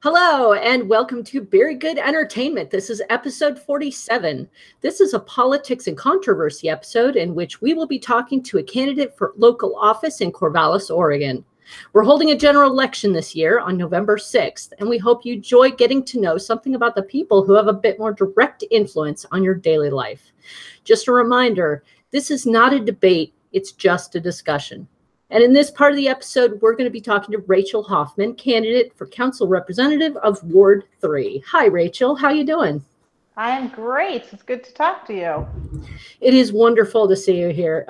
Hello and welcome to Beery Good Entertainment. This is episode 47. This is a politics and controversy episode in which we will be talking to a candidate for local office in Corvallis, Oregon. We're holding a general election this year on November 6th, and we hope you enjoy getting to know something about the people who have a bit more direct influence on your daily life. Just a reminder, this is not a debate, it's just a discussion. And in this part of the episode, we're going to be talking to Rachell Hoffman, candidate for council representative of Ward 3. Hi, Rachell. How you doing? I am great. It's good to talk to you. It is wonderful to see you here.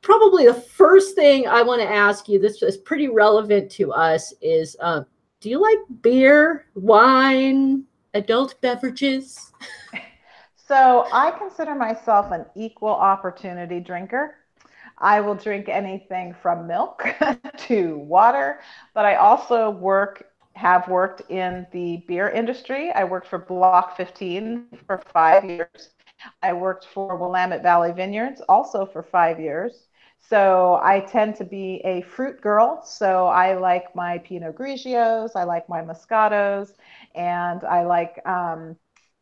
Probably the first thing I want to ask you, this is pretty relevant to us, is do you like beer, wine, adult beverages? So I consider myself an equal opportunity drinker. I will drink anything from milk to water, but I also have worked in the beer industry. I worked for Block 15 for 5 years. I worked for Willamette Valley Vineyards also for 5 years. So I tend to be a fruit girl. So I like my Pinot Grigios, I like my Moscatos, and I like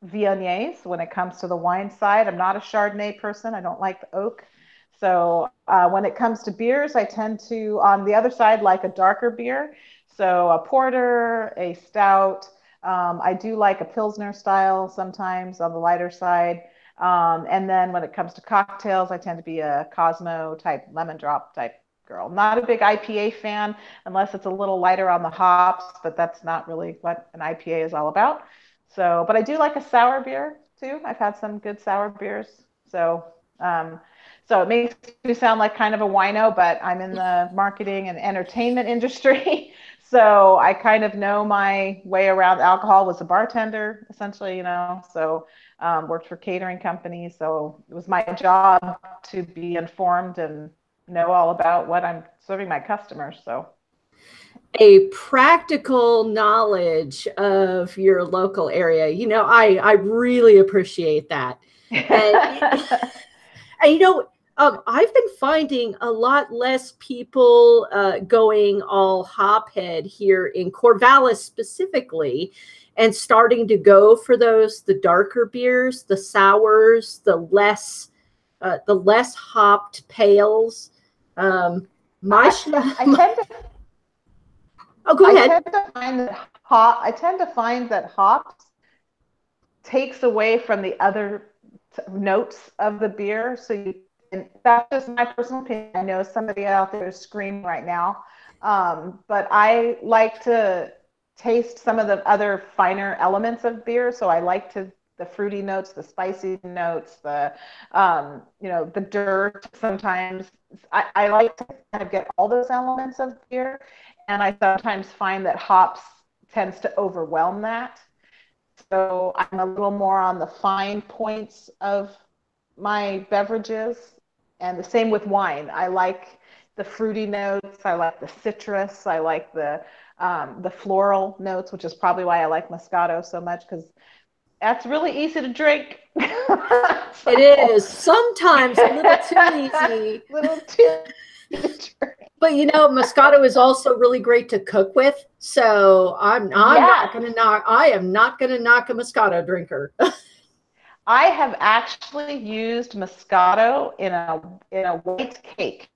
Viogniers when it comes to the wine side. I'm not a Chardonnay person. I don't like the oak. So when it comes to beers, I tend to, on the other side, like a darker beer. So a porter, a stout. I do like a Pilsner style sometimes on the lighter side. And then when it comes to cocktails, I tend to be a Cosmo type, lemon drop type girl. Not a big IPA fan unless it's a little lighter on the hops, but that's not really what an IPA is all about. So, but I do like a sour beer too. I've had some good sour beers. So it makes me sound like kind of a wino, but I'm in the marketing and entertainment industry. So I kind of know my way around alcohol. Was a bartender, essentially, so worked for catering companies. So it was my job to be informed and know all about what I'm serving my customers. So a practical knowledge of your local area. I really appreciate that. And I've been finding a lot less people going all hophead here in Corvallis specifically, and starting to go for the darker beers, the sours, the less hopped pales. I tend to. Oh, go ahead. I tend to find that hops takes away from the other notes of the beer. And that's just my personal opinion. I know somebody out there is screaming right now, but I like to taste some of the other finer elements of beer. So I like the fruity notes, the spicy notes, the dirt. Sometimes I like to kind of get all those elements of beer, and I sometimes find that hops tends to overwhelm that. So I'm a little more on the fine points of my beverages, and the same with wine. I like the fruity notes. I like the citrus. I like the floral notes, which is probably why I like Moscato so much, because that's really easy to drink. It is sometimes a little too easy. But Moscato is also really great to cook with. So I am not going to knock a Moscato drinker. I have actually used Moscato in a white cake.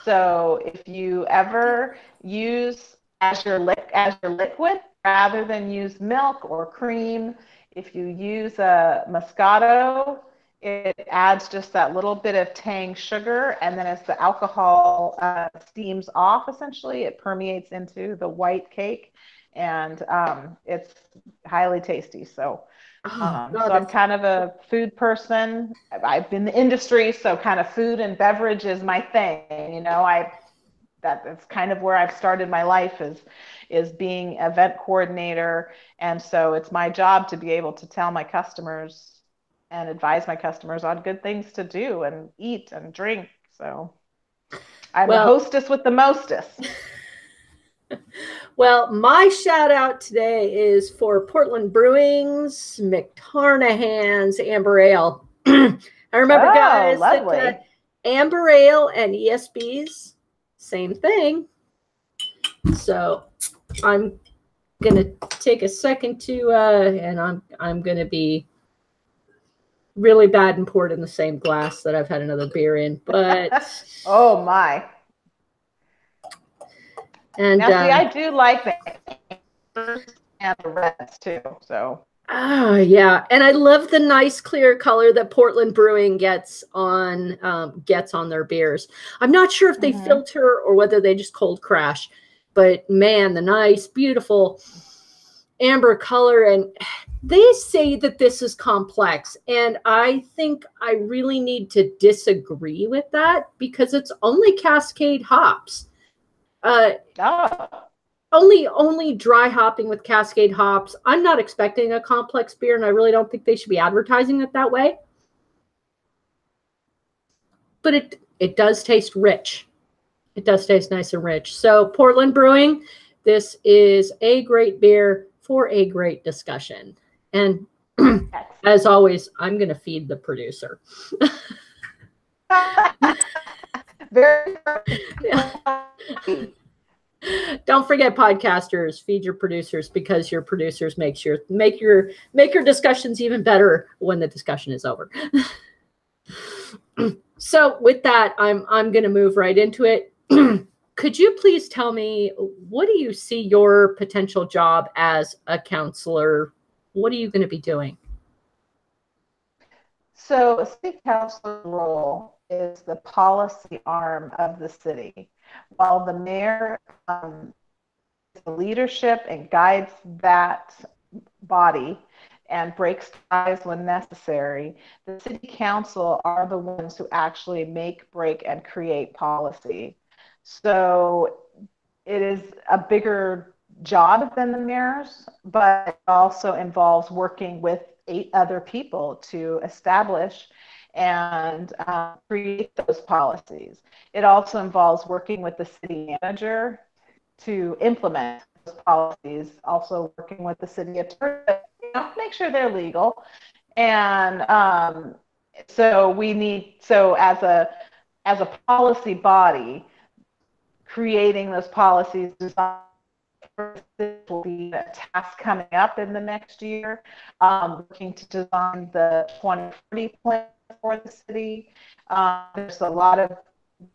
So if you ever use as your liquid rather than use milk or cream, if you use a Moscato, it adds just that little bit of tang sugar, and then as the alcohol steams off, essentially, it permeates into the white cake, and it's highly tasty. So I'm kind of a food person. I've been in the industry, so kind of food and beverage is my thing. That's kind of where I've started my life is being event coordinator, and so it's my job to be able to tell my customers and advise my customers on good things to do and eat and drink. So I'm a hostess with the mostest. Well, my shout out today is for Portland Brewing's McTarnahan's Amber Ale. I remember, guys, that Amber Ale and ESB's, same thing. So I'm gonna take a second to and I'm gonna be really bad and pour it in the same glass that I've had another beer in, but oh my. And now see, I do like the and the reds too, so oh yeah, and I love the nice clear color that Portland Brewing gets on their beers. I'm not sure if they filter or whether they just cold crash, but man, the nice, beautiful amber color. And they say that this is complex, and I think I really need to disagree with that because it's only Cascade hops. Only dry hopping with Cascade hops. I'm not expecting a complex beer, and I really don't think they should be advertising it that way. But it does taste rich. It does taste nice and rich. So Portland Brewing, this is a great beer for a great discussion. And as always, I'm going to feed the producer. Very Don't forget, podcasters, feed your producers, because your producers make your discussions even better when the discussion is over. So with that, I'm going to move right into it. Could you please tell me, what do you see your potential job as a counselor? What are you going to be doing? So a city councilor's role is the policy arm of the city, while the mayor is the leadership and guides that body and breaks ties when necessary. The city council are the ones who actually make, break, and create policy. So it is a bigger job than the mayor's, but it also involves working with 8 other people to establish and create those policies. It also involves working with the city manager to implement those policies, also working with the city attorney, make sure they're legal. And so as a policy body, creating those policies will be a task coming up in the next year, working to design the 2040 plan for the city. There's a lot of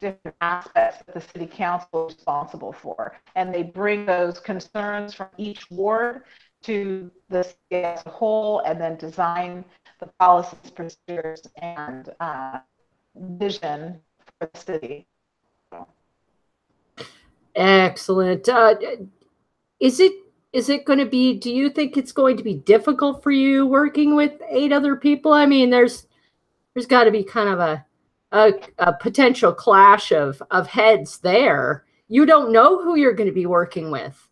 different aspects that the city council is responsible for, and they bring those concerns from each ward to the city as a whole, and then design the policies, procedures, and vision for the city. Excellent. Is it going to be, do you think it's going to be difficult for you working with 8 other people? I mean, there's got to be kind of a potential clash of heads there. You don't know who you're going to be working with.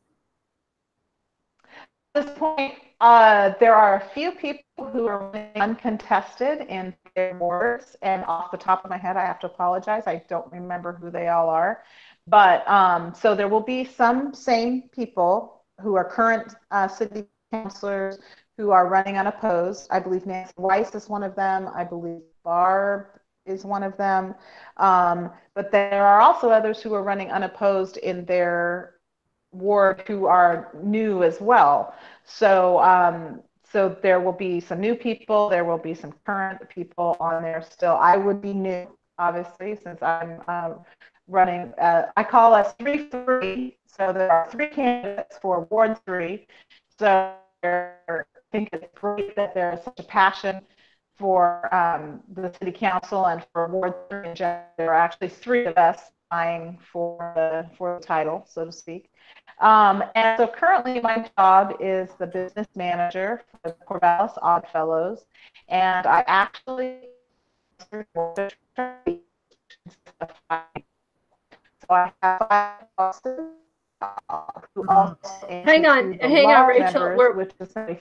At this point, there are a few people who are uncontested in their wards, and off the top of my head, I have to apologize. I don't remember who they all are. But so there will be some same people who are current city councilors who are running unopposed. I believe Nancy Weiss is one of them. I believe Barb is one of them. But there are also others who are running unopposed in their ward who are new as well. So so there will be some new people. There will be some current people on there still. I would be new, obviously, since I'm running. I call us 3-3. So there are 3 candidates for Ward 3. So I think it's great that there is such a passion for the city council and for Ward 3 in general. There are actually 3 of us vying for the title, so to speak. And so currently my job is the business manager for the Corvallis Oddfellows, and I actually so I have 5 bosses who also hang on, Rachel. Which is 30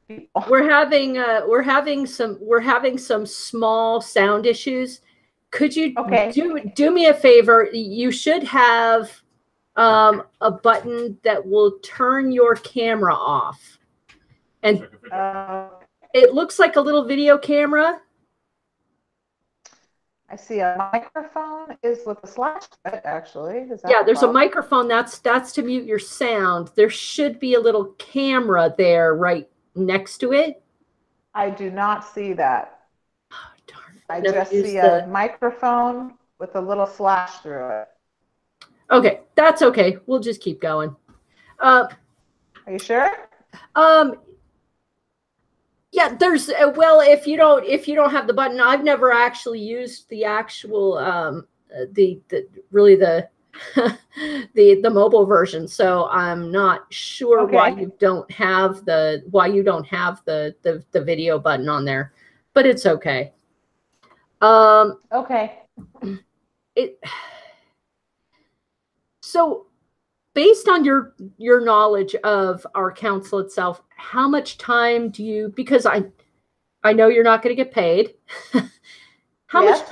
people. We're having some small sound issues. Could you do me a favor? You should have a button that will turn your camera off, and it looks like a little video camera. I see a microphone is with a slash to it, actually. Is that Yeah, the there's a problem? microphone. That's to mute your sound. There should be a little camera there right next to it. I do not see that. Oh, darn. I Never just use see a microphone with a little slash through it. Okay, that's okay. We'll just keep going. Are you sure? Yeah, there's well, if you don't have the button, I've never actually used the actual the really the the mobile version, so I'm not sure why you don't have the video button on there, but it's okay. Okay. So based on your knowledge of our council itself, how much time do you, because I know you're not going to get paid. How much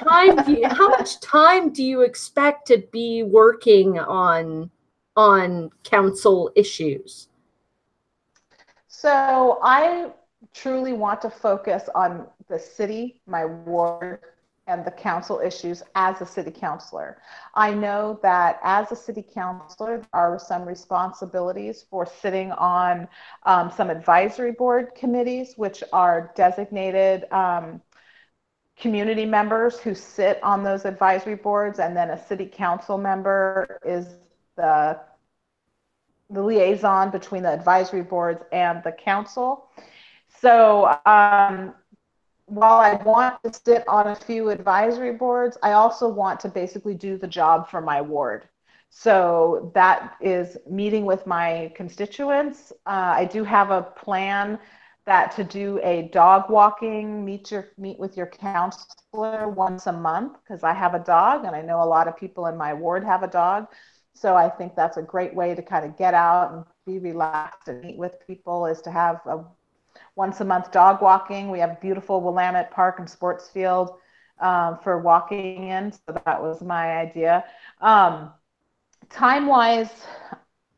time do you expect to be working on council issues? So I truly want to focus on the city, my ward, and the council issues as a city councilor. I know that as a city councilor, there are some responsibilities for sitting on some advisory board committees, which are designated community members who sit on those advisory boards, and then a city council member is the liaison between the advisory boards and the council. So while I want to sit on a few advisory boards, I also want to basically do the job for my ward. So that is meeting with my constituents. I do have a plan that to do a dog walking, meet with your counselor once a month, because I have a dog and I know a lot of people in my ward have a dog. So I think that's a great way to kind of get out and be relaxed and meet with people, is to have a once a month dog walking. We have beautiful Willamette Park and sports field for walking in. So that was my idea. Time wise,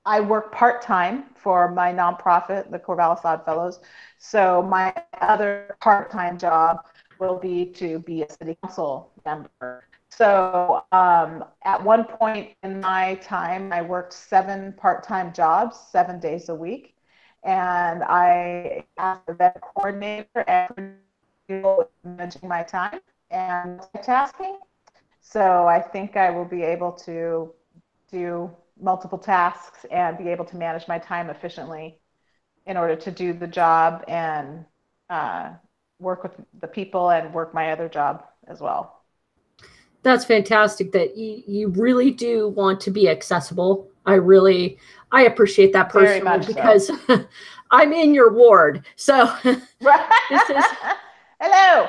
I work part-time for my nonprofit, the Corvallis Oddfellows. So my other part-time job will be to be a city council member. So at one point in my time, I worked 7 part-time jobs, 7 days a week. And I asked the event coordinator and managing my time and tasking. So I think I will be able to do multiple tasks and be able to manage my time efficiently in order to do the job and work with the people and work my other job as well. That's fantastic that you really do want to be accessible. I appreciate that personally because so. I'm in your ward. So this is hello.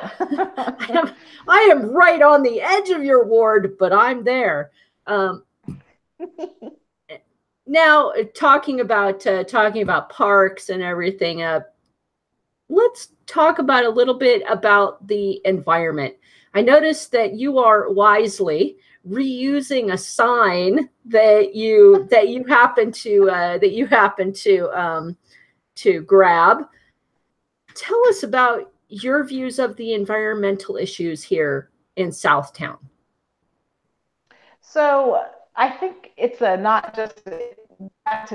I am right on the edge of your ward, but I'm there. Now talking about parks and everything, let's talk about a little bit about the environment. I noticed that you are wisely reusing a sign that you happen to grab. Tell us about your views of the environmental issues here in Southtown. So I think it's not just,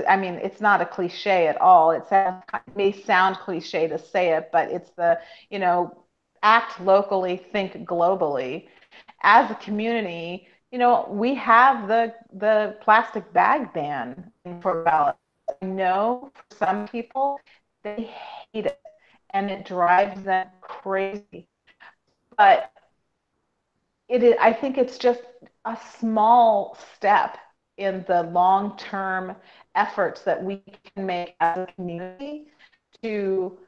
I mean, it's not a cliche at all. It may sound cliche to say it, but it's act locally, think globally. As a community, we have the plastic bag ban in Corvallis. I know for some people, they hate it and it drives them crazy. But I think it's just a small step in the long-term efforts that we can make as a community to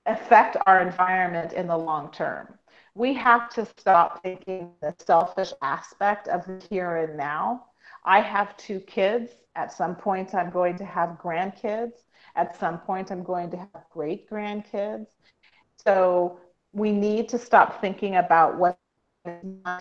affect our environment in the long term. We have to stop thinking the selfish aspect of the here and now. I have 2 kids. At some point, I'm going to have grandkids. At some point, I'm going to have great grandkids. So we need to stop thinking about what's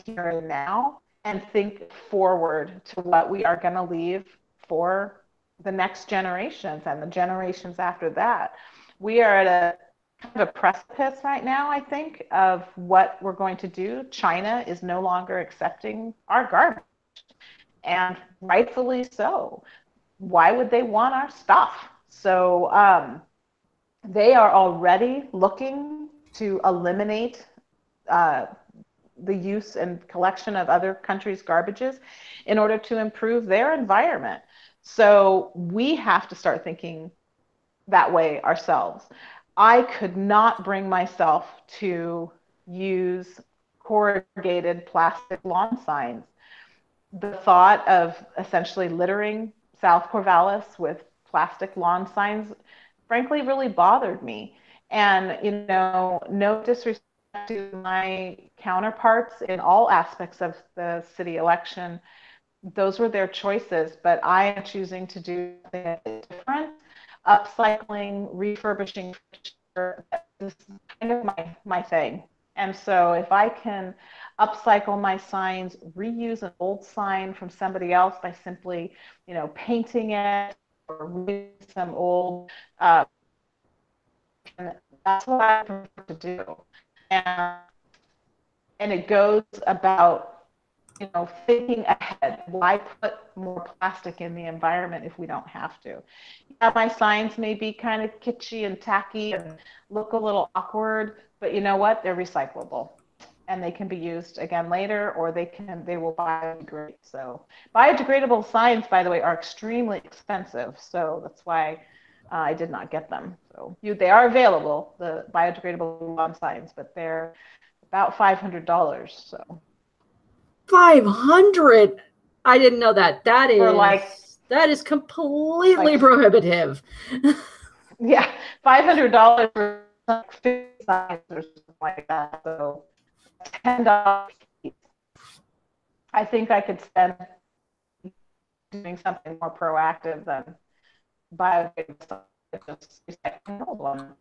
here and now and think forward to what we are going to leave for the next generations and the generations after that. We are at kind of a precipice right now, I think, of what we're going to do. China is no longer accepting our garbage, and rightfully so. Why would they want our stuff? So they are already looking to eliminate the use and collection of other countries' garbages in order to improve their environment. So we have to start thinking that way ourselves. I could not bring myself to use corrugated plastic lawn signs. The thought of essentially littering South Corvallis with plastic lawn signs, frankly, really bothered me. And, you know, no disrespect to my counterparts in all aspects of the city election, those were their choices, but I am choosing to do something different. Upcycling, refurbishing, this is kind of my thing. And so if I can upcycle my signs, reuse an old sign from somebody else by simply, you know, painting it or reuse some old, that's what I prefer to do. And, and it goes about, you know, thinking ahead. Why put more plastic in the environment if we don't have to? Yeah, my signs may be kind of kitschy and tacky and look a little awkward, but you know what? They're recyclable and they can be used again later, or they will biodegrade. So biodegradable signs, by the way, are extremely expensive. So that's why I did not get them. So they are available, the biodegradable lawn signs, but they're about $500. So 500. I didn't know that. That is completely like, prohibitive. Yeah, $500 for like 50 signs or something like that. So $10. I think I could spend doing something more proactive than biodegradable stuff. Just recycling old one.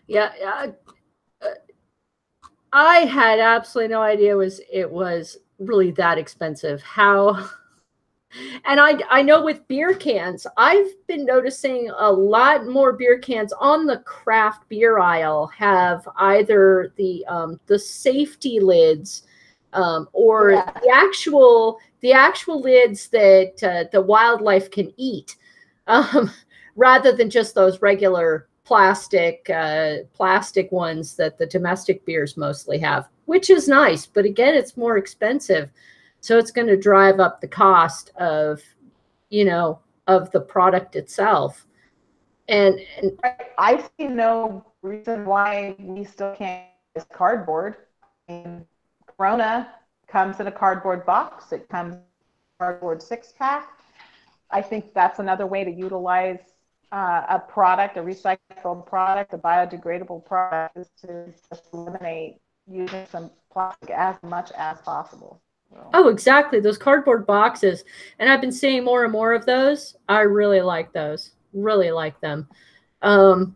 Yeah, I had absolutely no idea it was really that expensive. How? And I know with beer cans, I've been noticing a lot more beer cans on the craft beer aisle have either the safety lids or the actual lids that the wildlife can eat, rather than just those regular plastic ones that the domestic beers mostly have, which is nice. But again, it's more expensive. So it's going to drive up the cost of, you know, of the product itself. And I see no reason why we still can't use cardboard. I mean, Corona comes in a cardboard box. It comes in a cardboard 6-pack. I think that's another way to utilize a product, a recyclable product, a biodegradable product, is to just eliminate using some plastic as much as possible. So. Oh, exactly. Those cardboard boxes. And I've been seeing more and more of those. I really like those. Really like them. Now,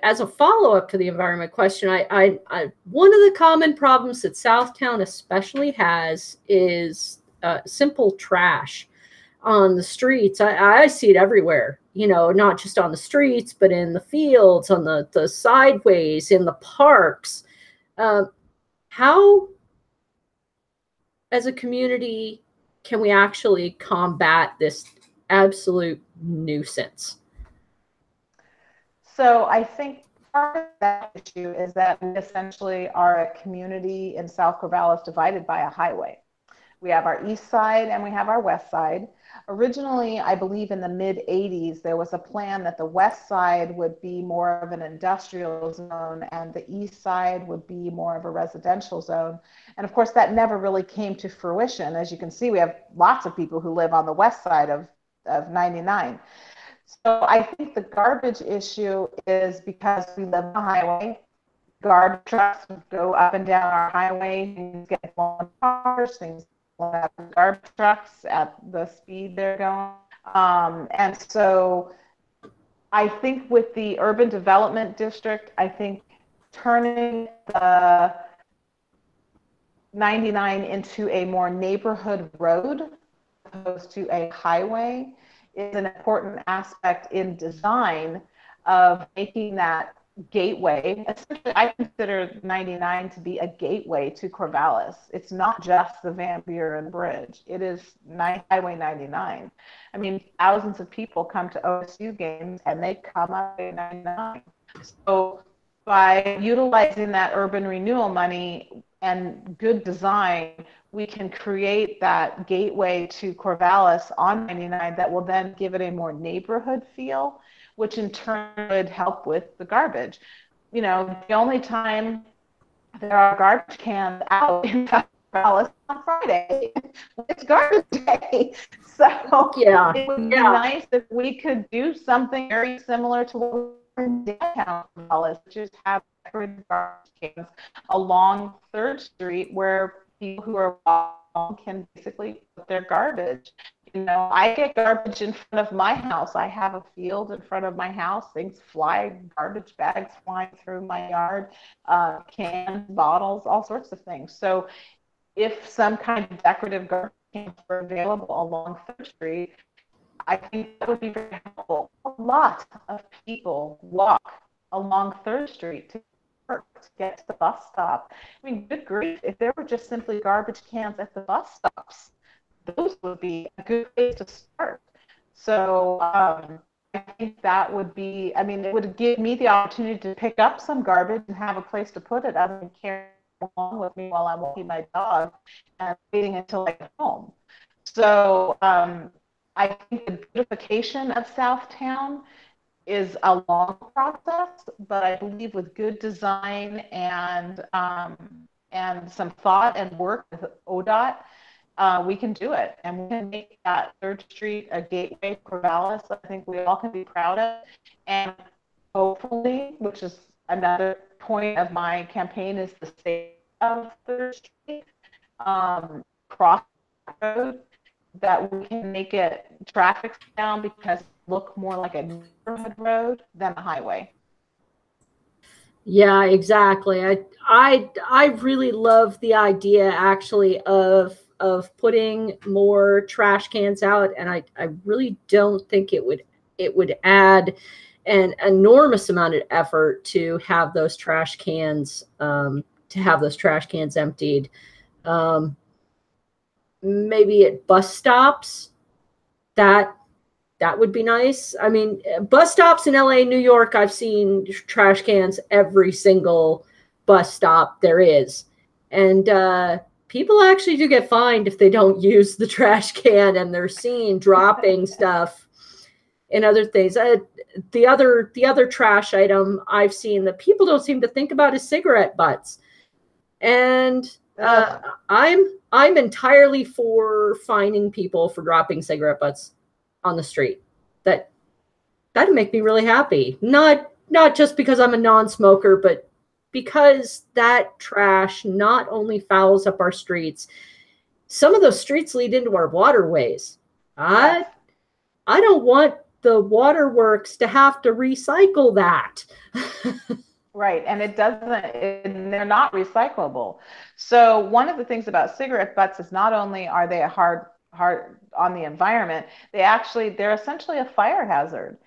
as a follow-up to the environment question, one of the common problems that Southtown especially has is simple trash on the streets. I see it everywhere, you know, not just on the streets, but in the fields, on the sideways, in the parks. How, as a community, can we actually combat this absolute nuisance? So I think part of that issue is that we essentially are a community in South Corvallis divided by a highway. We have our east side and we have our west side. Originally, I believe in the mid-'80s, there was a plan that the west side would be more of an industrial zone and the east side would be more of a residential zone. And of course, that never really came to fruition. As you can see, we have lots of people who live on the west side of 99. So I think the garbage issue is because we live on a highway. Garbage trucks go up and down our highway, things get blown cars, things garbage trucks at the speed they're going. And so I think with the urban development district, I think turning the 99 into a more neighborhood road opposed to a highway is an important aspect in design of making that gateway. Essentially, I consider 99 to be a gateway to Corvallis. It's not just the Van Buren Bridge. It is Highway 99. I mean, thousands of people come to OSU games and they come up 99. So by utilizing that urban renewal money and good design, we can create that gateway to Corvallis on 99 that will then give it a more neighborhood feel, which in turn would help with the garbage. You know, the only time there are garbage cans out in Corvallis on Friday, it's garbage day. So Yeah. it would be nice if we could do something very similar to what we're in downtown Corvallis, which is have garbage cans along 3rd Street where people who are walking can basically put their garbage. You know, I get garbage in front of my house. I have a field in front of my house. Things fly, garbage bags flying through my yard, cans, bottles, all sorts of things. So if some kind of decorative garbage cans were available along 3rd Street, I think that would be very helpful. A lot of people walk along 3rd Street to get to the bus stop. I mean, good grief, if there were just simply garbage cans at the bus stops, those would be a good place to start. So I think that would be, I mean, it would give me the opportunity to pick up some garbage and have a place to put it other than carry it along with me while I'm walking my dog and waiting until I get home. So I think the beautification of Southtown is a long process, but I believe with good design and some thought and work with ODOT, we can do it, and we can make that 3rd Street a gateway for Corvallis. I think we all can be proud of, and hopefully, which is another point of my campaign, is the state of 3rd Street cross road, that we can make it traffic down because it look more like a neighborhood road than a highway. Yeah, exactly. I really love the idea actually of putting more trash cans out, and I really don't think it would add an enormous amount of effort to have those trash cans emptied. Maybe at bus stops, that would be nice. I mean, bus stops in LA, New York, I've seen trash cans every single bus stop there is. And people actually do get fined if they don't use the trash can, and they're seen dropping stuff and other things. The other trash item I've seen that people don't seem to think about is cigarette butts. And I'm entirely for fining people for dropping cigarette butts on the street. That'd make me really happy. Not just because I'm a non-smoker, but because that trash not only fouls up our streets, some of those streets lead into our waterways. I don't want the waterworks to have to recycle that. Right, and they're not recyclable. So one of the things about cigarette butts is not only are they a hard on the environment, they're essentially a fire hazard.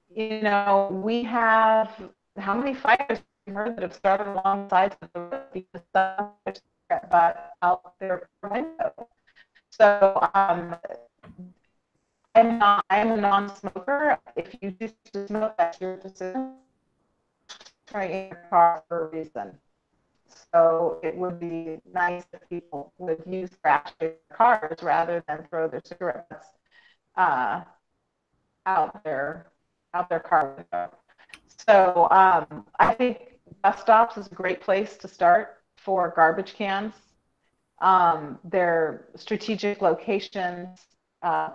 You know, we have, how many fires have you heard that have started along the sides of the road because of cigarette butt out their window? So I'm a non-smoker. If you choose to smoke, that's your decision. Try in your car for a reason. So it would be nice if people would use trash in their cars rather than throw their cigarette butts out their car window. So I think bus stops is a great place to start for garbage cans. They're strategic locations.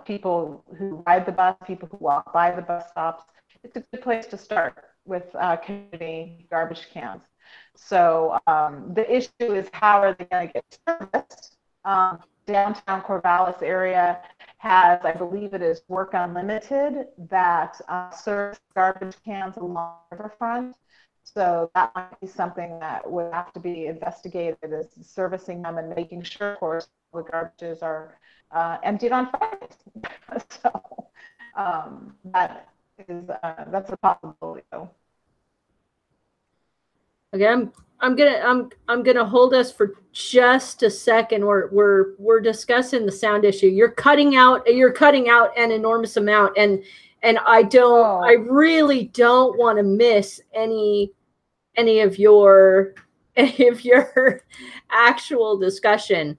People who ride the bus, people who walk by the bus stops. It's a good place to start with community garbage cans. So the issue is, how are they going to get serviced? Downtown Corvallis area has, I believe it is Work Unlimited, that serves garbage cans along the riverfront. So that might be something that would have to be investigated, is servicing them and making sure, of course, the garbages are emptied on Fridays. So That's a possibility. Okay, I'm gonna hold us for just a second. We're discussing the sound issue. You're cutting out an enormous amount, and I really don't want to miss any of your actual discussion.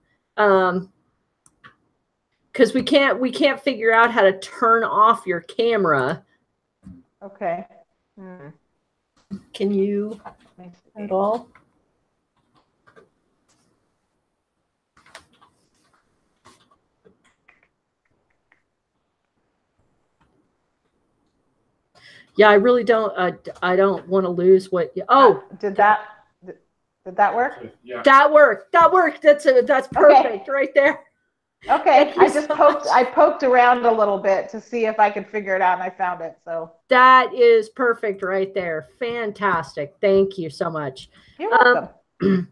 Because we can't figure out how to turn off your camera. Okay. Can you at all? Yeah, I really don't. I don't want to lose what. Did that work? Yeah. That worked. That's perfect right there. Okay, I poked around a little bit to see if I could figure it out, and I found it. So that is perfect right there. Fantastic. Thank you so much. You're welcome.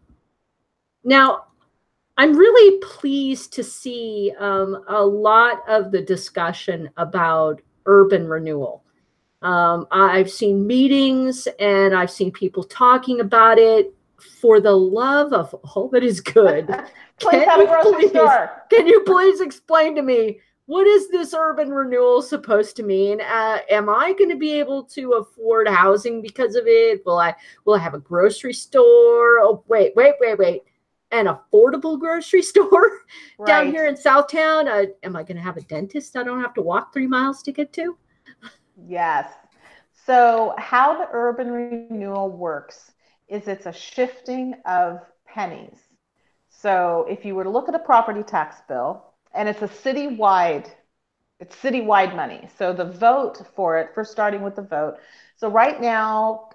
Now, I'm really pleased to see a lot of the discussion about urban renewal. I've seen meetings and I've seen people talking about it. For the love of all that is good, can you please explain to me, what is this urban renewal supposed to mean? Am I going to be able to afford housing because of it? Will I have a grocery store? Oh, wait. An affordable grocery store down here in Southtown? Am I going to have a dentist I don't have to walk 3 miles to get to? Yes. So how the urban renewal works is it's a shifting of pennies. So if you were to look at a property tax bill, and it's citywide money. So the vote for it, first starting with the vote. So right now,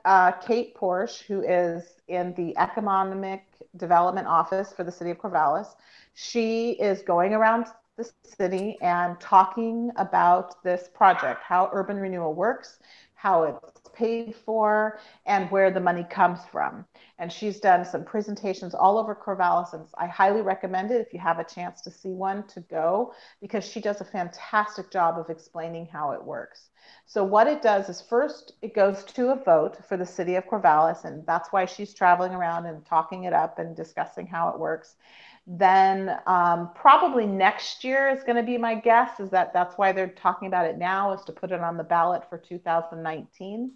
Kate Porsche, who is in the Economic Development Office for the city of Corvallis, she is going around the city and talking about this project, how urban renewal works, how it's paid for, and where the money comes from. And she's done some presentations all over Corvallis, and I highly recommend it if you have a chance to see one, to go, because she does a fantastic job of explaining how it works. So what it does is, first it goes to a vote for the city of Corvallis, and that's why she's traveling around and talking it up and discussing how it works. Then probably next year is going to be my guess, is that's why they're talking about it now, is to put it on the ballot for 2019.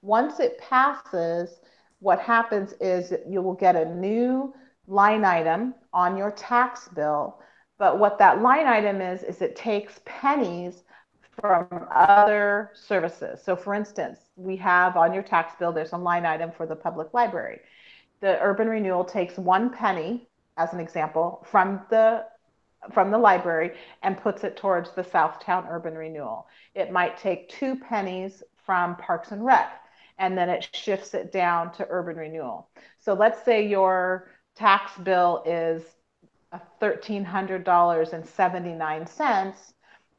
Once it passes, what happens is you will get a new line item on your tax bill. But what that line item is it takes pennies from other services. So for instance, we have on your tax bill, there's a line item for the public library. The urban renewal takes 1 penny, as an example, from the library and puts it towards the Southtown urban renewal. It might take 2 pennies from Parks and Rec, and then it shifts it down to urban renewal. So let's say your tax bill is $1,300.79.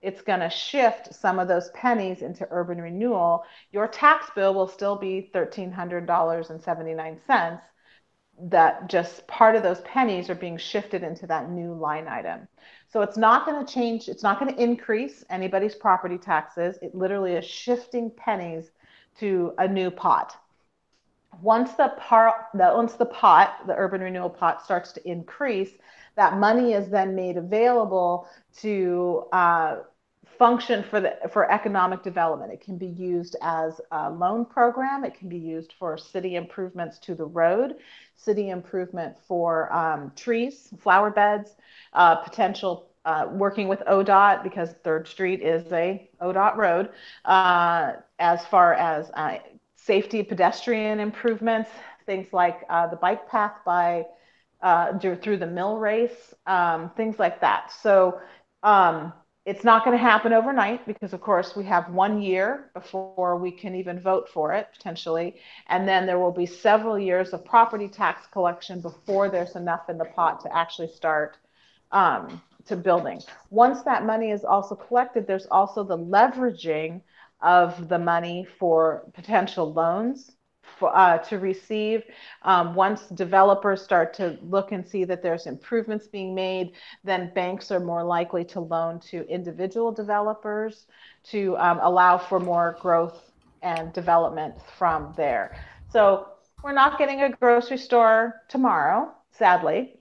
It's going to shift some of those pennies into urban renewal. Your tax bill will still be $1,300.79. That just part of those pennies are being shifted into that new line item. So it's not going to change, it's not going to increase anybody's property taxes. It literally is shifting pennies to a new pot. Once the urban renewal pot starts to increase, that money is then made available to function for economic development. It can be used as a loan program. It can be used for city improvements to the road, city improvement for trees, flower beds, potential working with ODOT, because 3rd Street is a ODOT road, as far as safety pedestrian improvements, things like the bike path by through the mill race, things like that. So it's not going to happen overnight, because of course we have 1 year before we can even vote for it, potentially. And then there will be several years of property tax collection before there's enough in the pot to actually start to building. Once that money is also collected, there's also the leveraging of the money for potential loans to receive. Once developers start to look and see that there's improvements being made, then banks are more likely to loan to individual developers to allow for more growth and development from there. So we're not getting a grocery store tomorrow, sadly,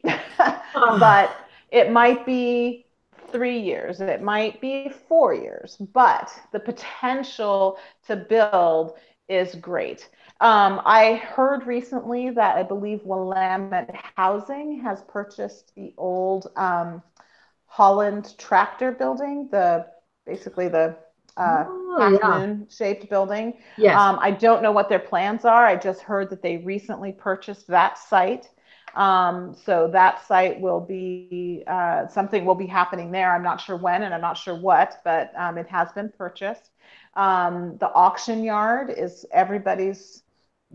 but it might be 3 years, it might be 4 years, but the potential to build is great. I heard recently that I believe Willamette Housing has purchased the old Holland tractor building, basically the half yeah. moon shaped building. Yes. I don't know what their plans are. I just heard that they recently purchased that site. So that site will be something will be happening there. I'm not sure when and I'm not sure what, but it has been purchased. The auction yard is everybody's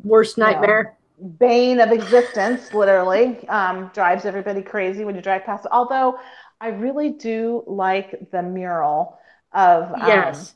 Worst nightmare. bane of existence, literally. Drives everybody crazy when you drive past. Although I really do like the mural of Yes.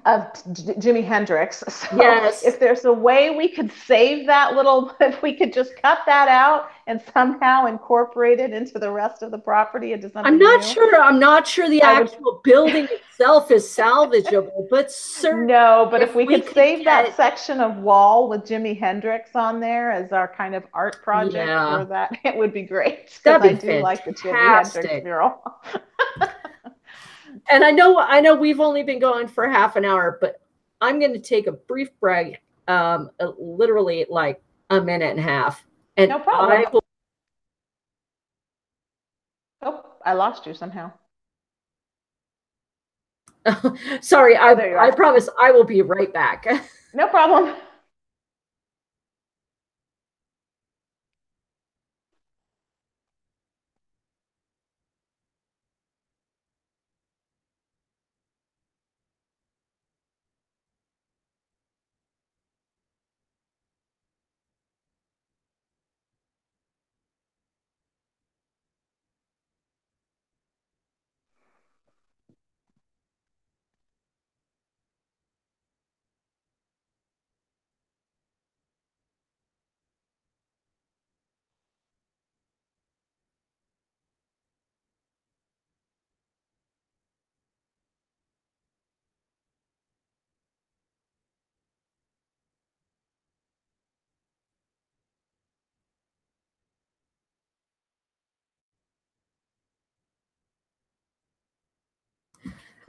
Jimi Hendrix. So Yes. if there's a way we could save that little, if we could just cut that out and somehow incorporate it into the rest of the property into something new. I'm not sure the actual building itself is salvageable, but certainly No, but if if we we could could save that get, section of wall with Jimi Hendrix on there as our kind of art project yeah, for that, it would be great because that'd I be do like the Jimi Hendrix fantastic. mural. And I know we've only been going for half an hour, but I'm going to take a brief break, literally like a minute and a half, and No problem. Oh, I lost you somehow. sorry, Oh, there you I are. promise I will be right back. No problem.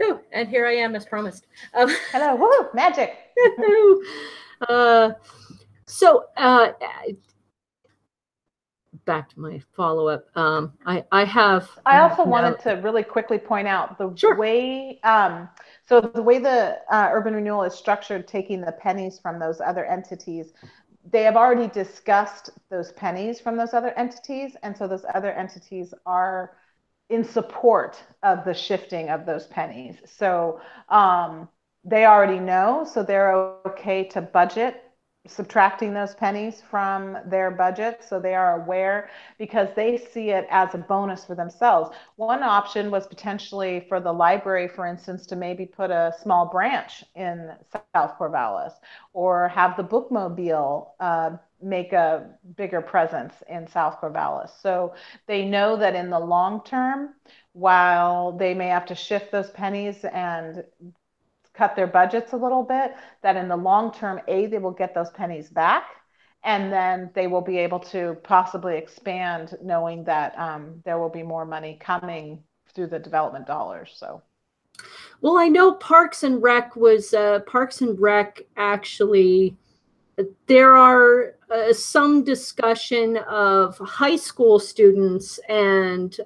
Ooh, and here I am as promised. Hello. Woo, magic. uh, so back to my follow up. I I have also no. wanted to really quickly point out the Sure. way, so the way the urban renewal is structured, taking the pennies from those other entities, they have already discussed those pennies from those other entities. And so those other entities are in support of the shifting of those pennies. So they already know, so they're okay to budget subtracting those pennies from their budget. So they are aware because they see it as a bonus for themselves. One option was potentially for the library, for instance, to maybe put a small branch in South Corvallis or have the bookmobile make a bigger presence in South Corvallis. So they know that in the long term, while they may have to shift those pennies and cut their budgets a little bit, that in the long term, they will get those pennies back. And then they will be able to possibly expand, knowing that there will be more money coming through the development dollars. So, well, I know Parks and Rec actually. There are some discussion of high school students and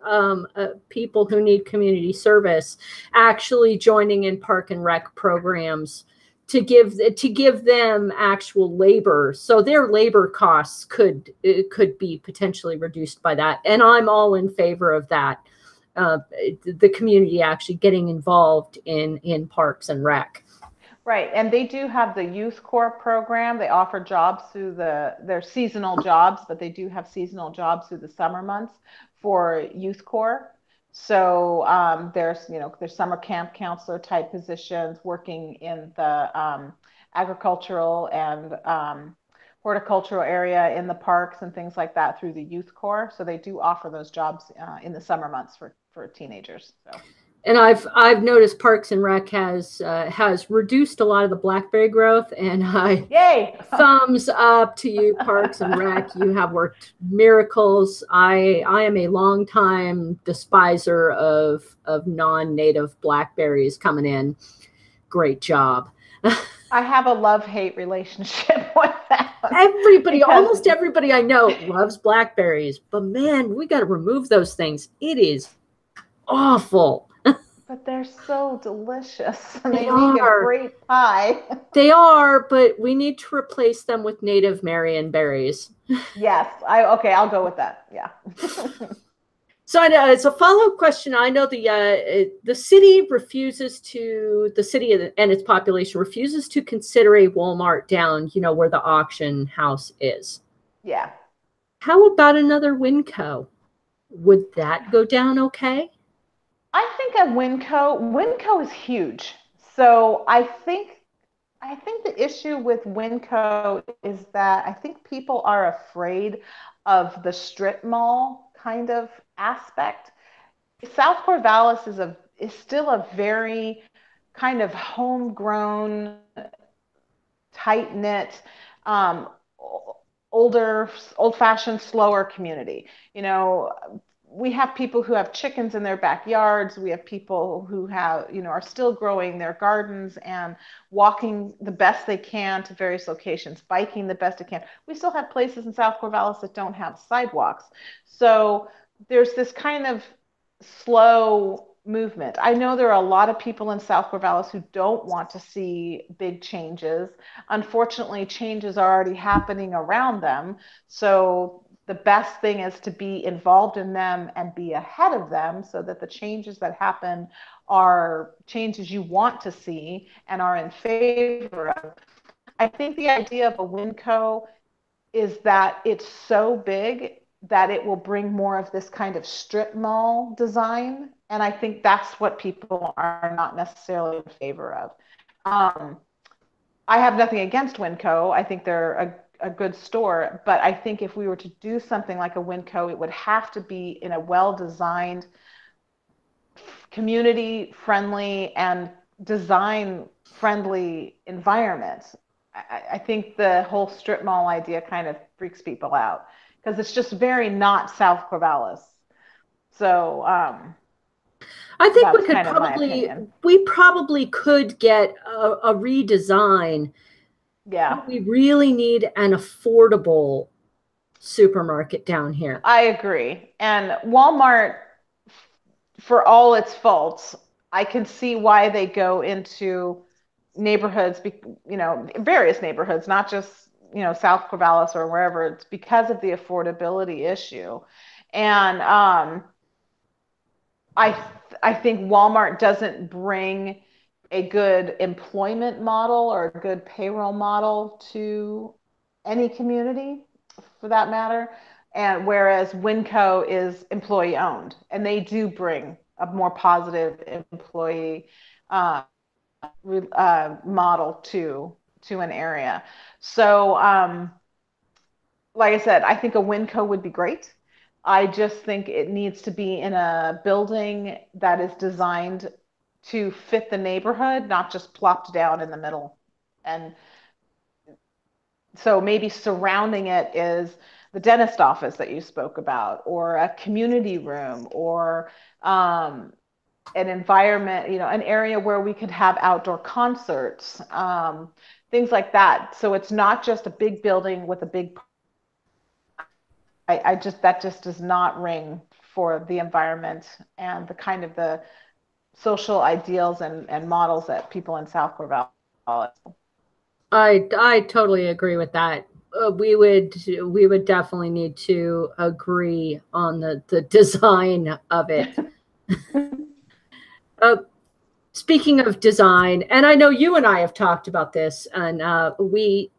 people who need community service actually joining in Park and Rec programs to give them actual labor, so their labor costs could be potentially reduced by that. And I'm all in favor of that. The community actually getting involved in Parks and Rec. right, and they do have the Youth Corps program. They offer jobs through their seasonal jobs, but they do have seasonal jobs through the summer months for Youth Corps. So there's summer camp counselor type positions working in the agricultural and horticultural area in the parks and things like that through the youth corps. So they do offer those jobs in the summer months for teenagers. So. And I've noticed Parks and Rec has reduced a lot of the blackberry growth, and Yay! Thumbs up to you, Parks and Rec. You have worked miracles. I am a longtime despiser of non-native blackberries coming in. Great job. I have a love-hate relationship with that. Almost everybody I know loves blackberries, but man, we got to remove those things. It is awful. But they're so delicious, and they make a great pie. They are, but we need to replace them with native Marion berries. Yes, I'll go with that. Yeah. So I know it's a follow-up question. I know the city and its population refuses to consider a Walmart down, where the auction house is. Yeah. How about another Winco? Would that go down okay? I think a Winco is huge. So I think the issue with Winco is that I think people are afraid of the strip mall kind of aspect. South Corvallis is still a very kind of homegrown, tight-knit, old-fashioned, slower community. We have people who have chickens in their backyards. We have people who are still growing their gardens and walking the best they can to various locations, biking the best they can. We still have places in South Corvallis that don't have sidewalks. So there's this kind of slow movement. I know there are a lot of people in South Corvallis who don't want to see big changes. Unfortunately, changes are already happening around them. So the best thing is to be involved in them and be ahead of them so that the changes that happen are changes you want to see and are in favor of. I think the idea of a Winco is that it's so big that it will bring more of this kind of strip mall design. And I think that's what people are not necessarily in favor of. I have nothing against Winco. I think they're a good store, but I think if we were to do something like a Winco, it would have to be in a well-designed, community-friendly and design-friendly environment. I think the whole strip mall idea kind of freaks people out because it's just very not South Corvallis. So I think we probably could get a redesign. Yeah. We really need an affordable supermarket down here. I agree. And Walmart, for all its faults, I can see why they go into neighborhoods, various neighborhoods, not just, South Corvallis or wherever. It's because of the affordability issue. And I think Walmart doesn't bring a good employment model or a good payroll model to any community for that matter. And whereas Winco is employee owned and they do bring a more positive employee model to an area. So like I said, I think a Winco would be great. I just think it needs to be in a building that is designed to fit the neighborhood, not just plopped down in the middle. And so maybe surrounding it is the dentist office that you spoke about, or a community room, or an environment, an area where we could have outdoor concerts, things like that. So it's not just a big building with a big, that just does not ring for the environment and the kind of the social ideals and models that people in South Corvallis. I totally agree with that. We would definitely need to agree on the design of it. Speaking of design, and I know you and I have talked about this, and we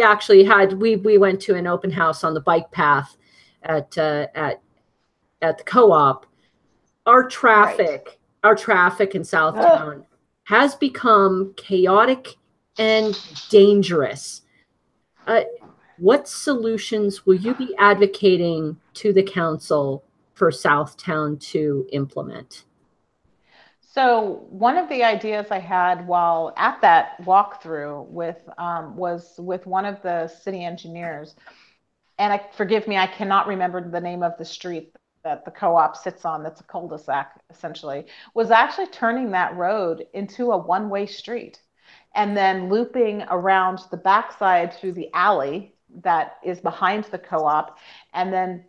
actually we went to an open house on the bike path at the co-op. Our traffic in Southtown has become chaotic and dangerous. Uh, what solutions will you be advocating to the council for Southtown to implement? So one of the ideas I had while at that walkthrough with was with one of the city engineers, and forgive me, I cannot remember the name of the street that the co-op sits on. That's a cul-de-sac essentially. Was actually turning that road into a one-way street, and then looping around the backside through the alley that is behind the co-op, and then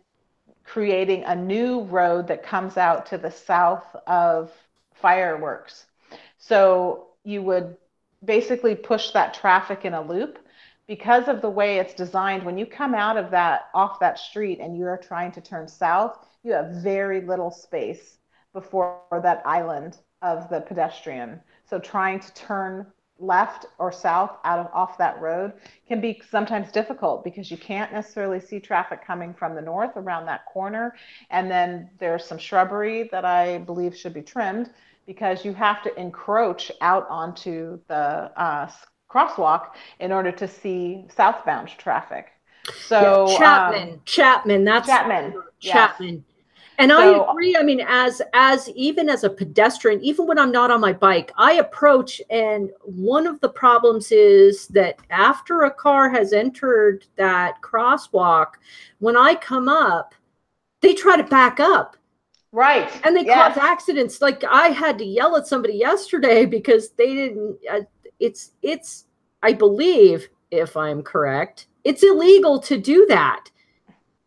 creating a new road that comes out to the south of Fireworks. So you would basically push that traffic in a loop because of the way it's designed. When you come out of that off that street and you're trying to turn south, you have very little space before that island of the pedestrian. So trying to turn left or south out of off that road can be sometimes difficult because you can't necessarily see traffic coming from the north around that corner. And then there's some shrubbery that I believe should be trimmed because you have to encroach out onto the crosswalk in order to see southbound traffic. So yeah, Chapman, that's Chapman, Chapman. Yes. And so, I agree. I mean, as even as a pedestrian, even when I'm not on my bike, I approach, and one of the problems is that after a car has entered that crosswalk, when I come up, they try to back up. Right. And they cause accidents. Like I had to yell at somebody yesterday because they didn't, it's, I believe, if I'm correct, it's illegal to do that.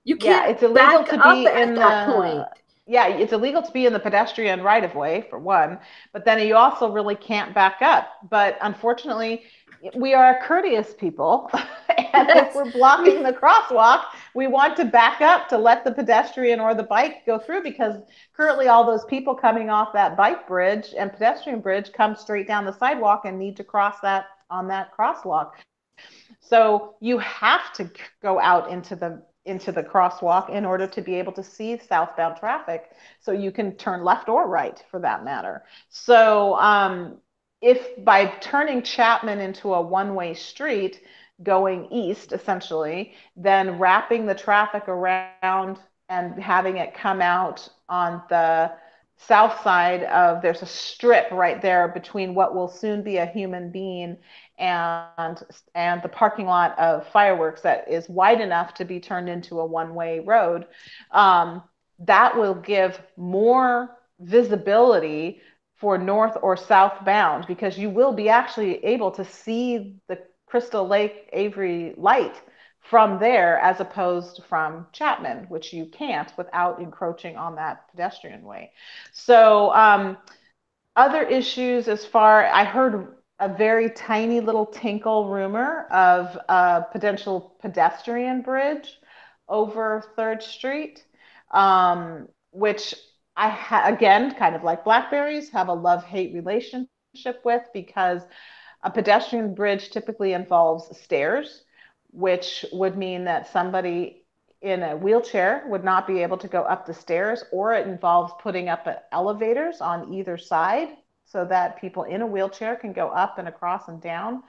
You can't. It's illegal to be in that point. Yeah, it's illegal to be in the pedestrian right of way for one, but then you also really can't back up. But unfortunately, we are courteous people. And if we're blocking the crosswalk, we want to back up to let the pedestrian or the bike go through, because currently all those people coming off that bike bridge and pedestrian bridge come straight down the sidewalk and need to cross that on that crosswalk. So you have to go out into the crosswalk in order to be able to see southbound traffic, so you can turn left or right for that matter. So if by turning Chapman into a one-way street going east essentially, then wrapping the traffic around and having it come out on the south side of, there's a strip right there between what will soon be a human being and the parking lot of Fireworks that is wide enough to be turned into a one-way road. That will give more visibility for north or southbound, because you will be actually able to see the Crystal Lake Avery light from there, as opposed from Chapman, which you can't without encroaching on that pedestrian way. So other issues, as far, I heard a very tiny little tinkle rumor of a potential pedestrian bridge over 3rd Street, which again, kind of like blackberries, have a love-hate relationship with, because a pedestrian bridge typically involves stairs, which would mean that somebody in a wheelchair would not be able to go up the stairs, or it involves putting up elevators on either side so that people in a wheelchair can go up and across and down.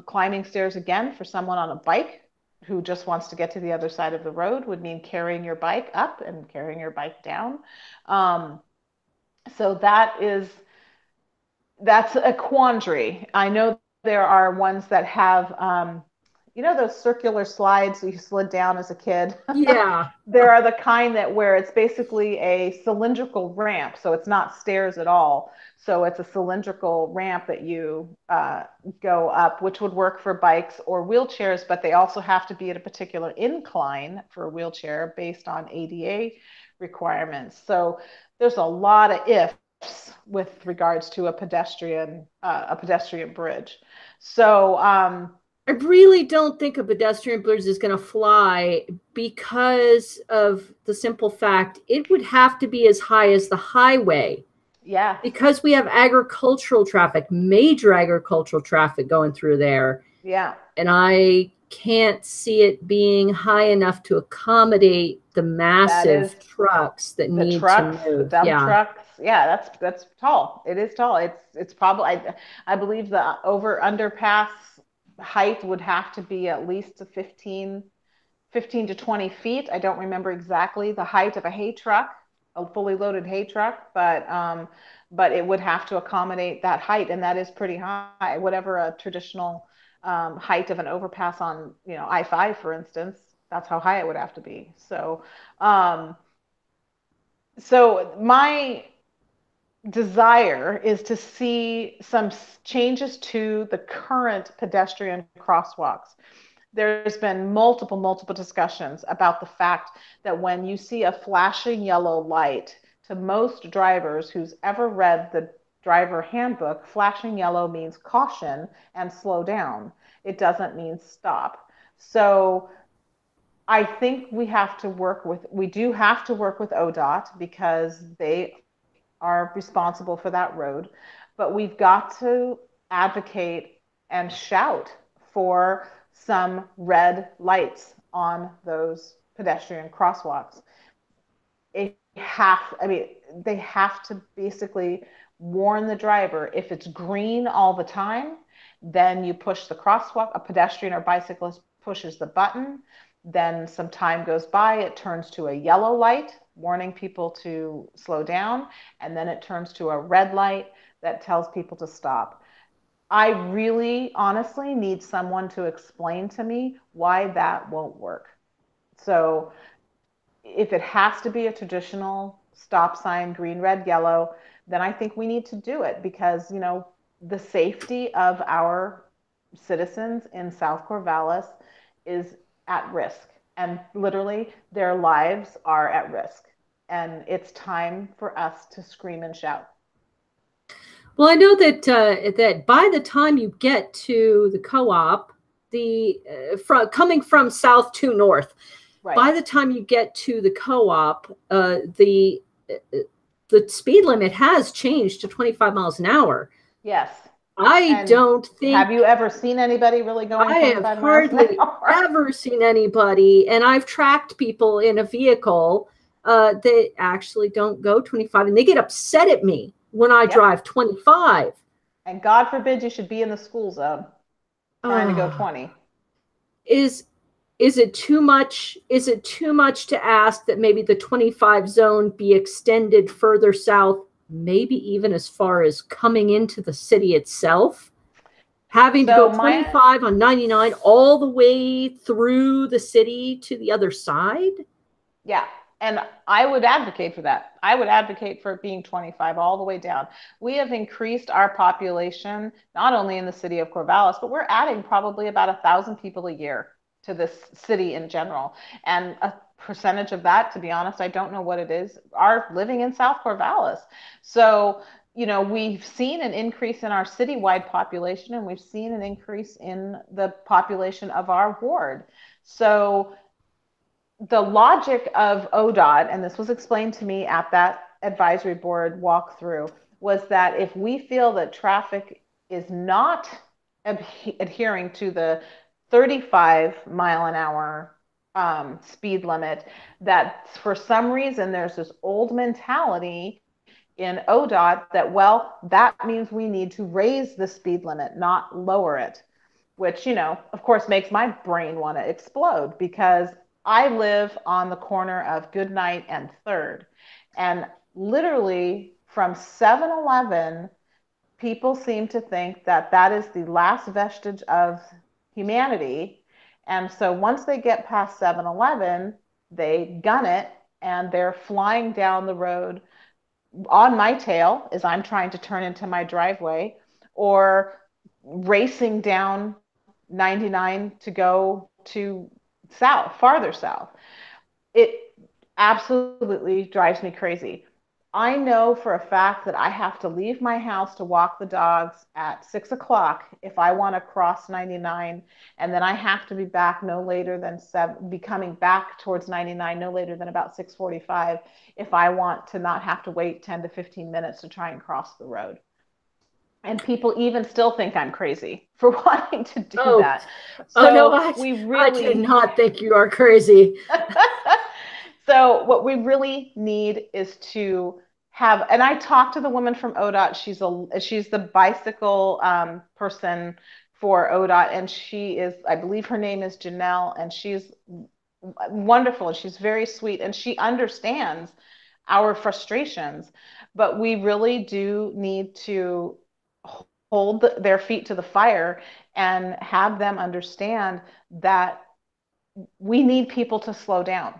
Climbing stairs, again, for someone on a bike who just wants to get to the other side of the road, would mean carrying your bike up and carrying your bike down. So that's a quandary. I know there are ones that have, those circular slides you slid down as a kid. Yeah. There are the kind where it's basically a cylindrical ramp, so it's not stairs at all. So it's a cylindrical ramp that you go up, which would work for bikes or wheelchairs, but they also have to be at a particular incline for a wheelchair based on ADA requirements. So there's a lot of ifs with regards to a pedestrian bridge. So I really don't think a pedestrian bridge is going to fly, because of the simple fact it would have to be as high as the highway. Yeah. Because we have agricultural traffic, major agricultural traffic going through there. Yeah. And I can't see it being high enough to accommodate the massive trucks that need to move. The dump trucks. Yeah, that's tall. It is tall. It's probably, I believe the underpass height would have to be at least a 15 to 20 feet. I don't remember exactly the height of a hay truck, a fully loaded hay truck, but it would have to accommodate that height, and that is pretty high. Whatever a traditional height of an overpass on, I-5, for instance, that's how high it would have to be. So my desire is to see some changes to the current pedestrian crosswalks. There's been multiple discussions about the fact that when you see a flashing yellow light, to most drivers who's ever read the driver handbook, flashing yellow means caution and slow down. It doesn't mean stop. So I think we do have to work with ODOT because they are responsible for that road. But we've got to advocate and shout for some red lights on those pedestrian crosswalks. They have to basically warn the driver. If it's green all the time, then you push the crosswalk. A pedestrian or bicyclist pushes the button. Then some time goes by, it turns to a yellow light, warning people to slow down. And then it turns to a red light that tells people to stop. I really honestly need someone to explain to me why that won't work. So if it has to be a traditional stop sign, green, red, yellow, then I think we need to do it because, the safety of our citizens in South Corvallis is at risk, and literally their lives are at risk. And it's time for us to scream and shout. Well, I know that that by the time you get to the co-op, coming from south to north, right, by the time you get to the co-op, the speed limit has changed to 25 miles an hour. Yes. Don't think. Have you ever seen anybody really going 25 miles an hour? I have hardly ever seen anybody, and I've tracked people in a vehicle that actually don't go 25, and they get upset at me when I drive 25. And God forbid you should be in the school zone trying to go 20. Is it too much? Is it too much to ask that maybe the 25 zone be extended further south, maybe even as far as coming into the city itself? Having to go 25 on 99 all the way through the city to the other side? Yeah. And I would advocate for that. I would advocate for it being 25 all the way down. We have increased our population, not only in the city of Corvallis, but we're adding probably about 1,000 people a year to this city in general. And a percentage of that, to be honest, I don't know what it is, are living in South Corvallis. So, we've seen an increase in our citywide population, and we've seen an increase in the population of our ward. So the logic of ODOT, and this was explained to me at that advisory board walkthrough, was that if we feel that traffic is not adhering to the 35 mile an hour speed limit, that for some reason there's this old mentality in ODOT that, well, that means we need to raise the speed limit, not lower it, which, of course makes my brain want to explode because I live on the corner of Goodnight and 3rd. And literally from 7-Eleven, people seem to think that that is the last vestige of humanity. And so once they get past 7-Eleven, they gun it and they're flying down the road on my tail as I'm trying to turn into my driveway, or racing down 99 to go to farther south. It absolutely drives me crazy. I know for a fact that I have to leave my house to walk the dogs at 6 o'clock if I want to cross 99, and then I have to be back no later than be coming back towards 99 no later than about 6:45 if I want to not have to wait 10 to 15 minutes to try and cross the road. And people even still think I'm crazy for wanting to do that. So no, I do not think you are crazy. So what we really need is to have, and I talked to the woman from ODOT. She's the bicycle person for ODOT, and she is, I believe her name is Janelle, and she's wonderful. She's very sweet, and she understands our frustrations, but we really do need to hold their feet to the fire and have them understand that we need people to slow down.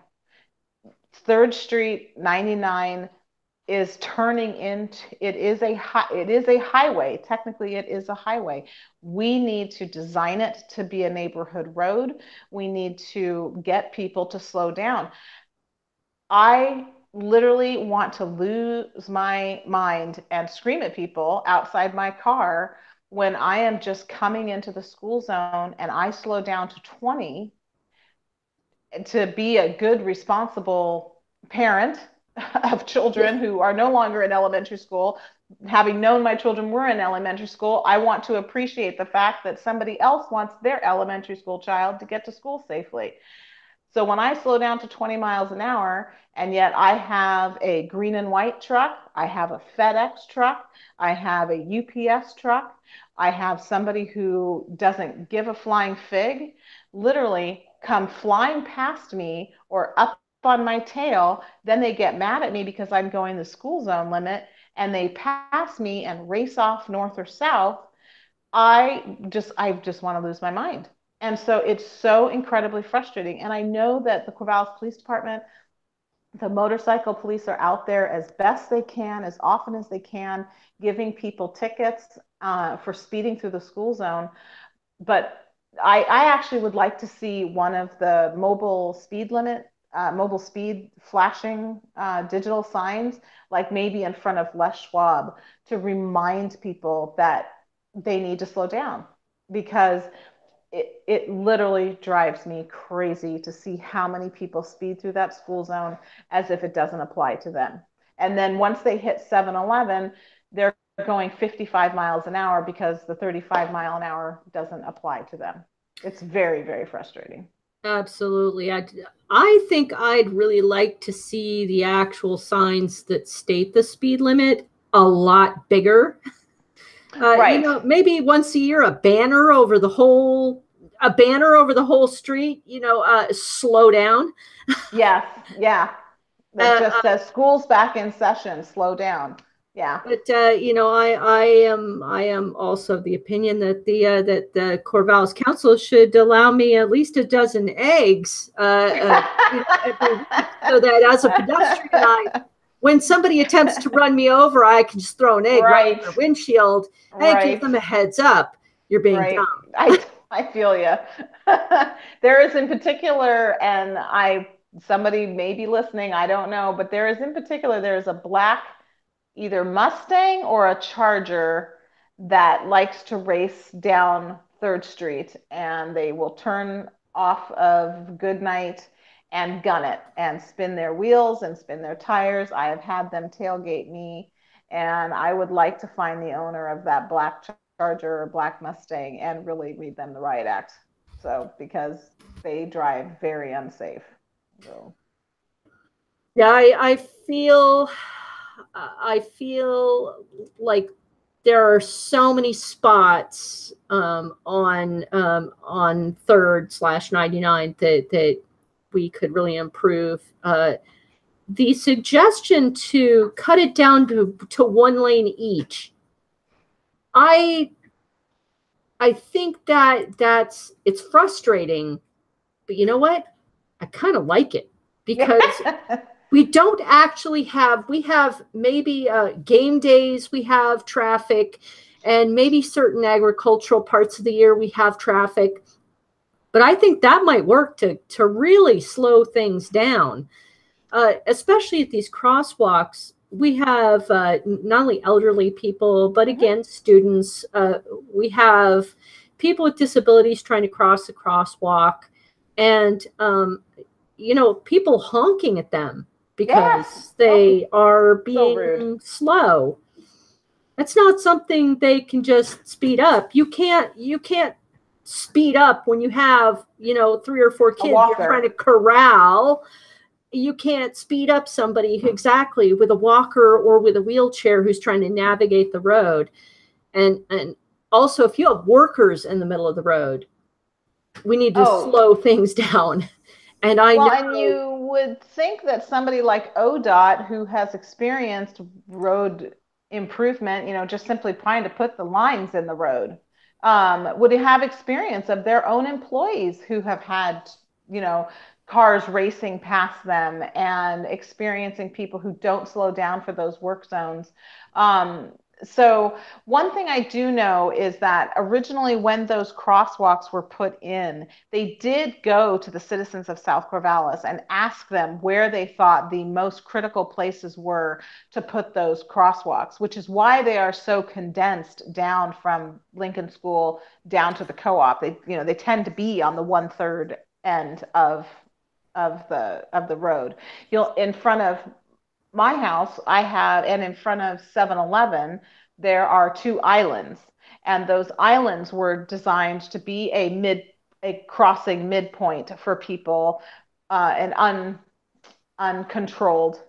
3rd Street 99 is turning into, it is a highway. Technically, it is a highway. We need to design it to be a neighborhood road. We need to get people to slow down. I literally want to lose my mind and scream at people outside my car when I am just coming into the school zone and I slow down to 20 to be a good, responsible parent of children who are no longer in elementary school. Having known my children were in elementary school, I want to appreciate the fact that somebody else wants their elementary school child to get to school safely. So when I slow down to 20 miles an hour, and yet I have a green and white truck, I have a FedEx truck, I have a UPS truck, I have somebody who doesn't give a flying fig, literally come flying past me or up on my tail, then they get mad at me because I'm going the school zone limit, and they pass me and race off north or south. I just want to lose my mind. And so it's so incredibly frustrating. And I know that the Corvallis Police Department, the motorcycle police are out there as best they can, as often as they can, giving people tickets for speeding through the school zone. But I actually would like to see one of the mobile speed flashing digital signs, like maybe in front of Les Schwab, to remind people that they need to slow down, because it literally drives me crazy to see how many people speed through that school zone as if it doesn't apply to them. And then once they hit 7-Eleven, they're going 55 miles an hour because the 35 mile an hour doesn't apply to them. It's very, very frustrating. Absolutely. I think I'd really like to see the actual signs that state the speed limit a lot bigger. Right. Maybe once a year, a banner over the whole street, slow down. Yes. Yeah. That just says school's back in session, slow down. Yeah. But I am also of the opinion that the Corvallis Council should allow me at least a dozen eggs, every week, so that as a pedestrian, when somebody attempts to run me over, I can just throw an egg right in the windshield and give them a heads up. You're being dumb. I feel you. There is in particular, and somebody may be listening, I don't know, but there's a black either Mustang or a Charger that likes to race down 3rd Street, and they will turn off of Goodnight and gun it and spin their wheels and spin their tires. I have had them tailgate me, and I would like to find the owner of that black Charger or black Mustang and really read them the riot act. So, because they drive very unsafe. So. Yeah, I feel like there are so many spots on 3rd/99 that we could really improve. The suggestion to cut it down to 1 lane each, I think it's frustrating, but you know what? I kind of like it, because we don't actually we have maybe game days, we have traffic, and maybe certain agricultural parts of the year we have traffic. But I think that might work to really slow things down, especially at these crosswalks. We have not only elderly people, but again, students. We have people with disabilities trying to cross the crosswalk, and people honking at them because they are being slow. That's not something they can just speed up. You can't speed up when you have 3 or 4 kids you're trying to corral. You can't speed up somebody exactly with a walker or with a wheelchair who's trying to navigate the road. And also, if you have workers in the middle of the road, we need to slow things down. And and you would think that somebody like ODOT, who has experienced road improvement, just simply trying to put the lines in the road, would have experience of their own employees who have had, cars racing past them and experiencing people who don't slow down for those work zones. So one thing I do know is that originally when those crosswalks were put in, they did go to the citizens of South Corvallis and ask them where they thought the most critical places were to put those crosswalks, which is why they are so condensed down from Lincoln School down to the co-op. They tend to be on the 1/3 end of the road. In front of my house, and in front of 7-Eleven, there are 2 islands, and those islands were designed to be a crossing midpoint for people, an uncontrolled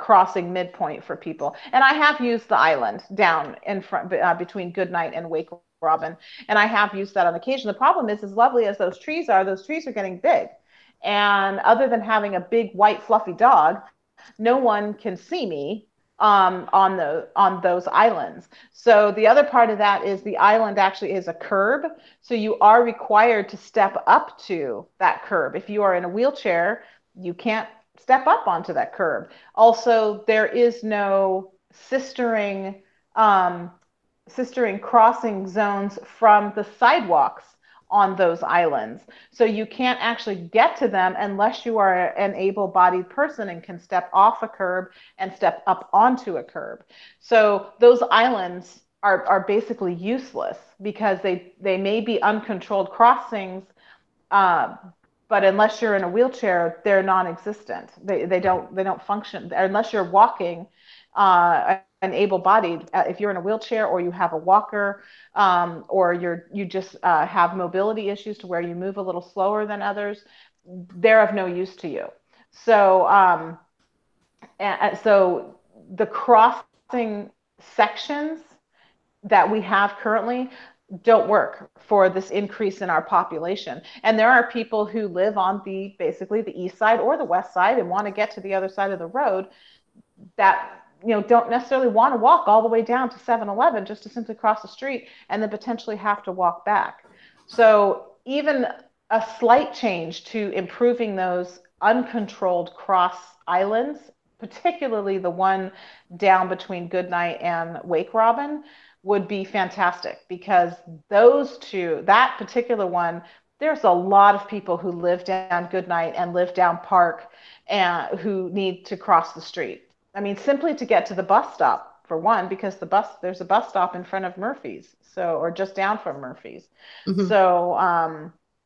crossing midpoint for people. And I have used the island down in front between Goodnight and Wake Robin, and I have used that on occasion. The problem is, as lovely as those trees are getting big, and other than having a big white fluffy dog, no one can see me on those islands. So the other part of that is the island actually is a curb. So you are required to step up to that curb. If you are in a wheelchair, you can't step up onto that curb. Also, there is no sistering crossing zones from the sidewalks on those islands. So you can't actually get to them unless you are an able-bodied person and can step off a curb and step up onto a curb. So those islands are basically useless because they may be uncontrolled crossings, but unless you're in a wheelchair, they're non-existent. They don't function unless you're walking. An able-bodied, if you're in a wheelchair or you have a walker, or you just have mobility issues to where you move a little slower than others, they're of no use to you. So so the crossing sections that we have currently don't work for this increase in our population. And there are people who live on basically the east side or the west side and want to get to the other side of the road that don't necessarily want to walk all the way down to 7-Eleven just to simply cross the street and then potentially have to walk back. So even a slight change to improving those uncontrolled cross islands, particularly the one down between Goodnight and Wake Robin, would be fantastic, because that particular one, there's a lot of people who live down Goodnight and live down Park and who need to cross the street. I mean, simply to get to the bus stop, for one, because there's a bus stop in front of Murphy's, or just down from Murphy's. Mm-hmm. So,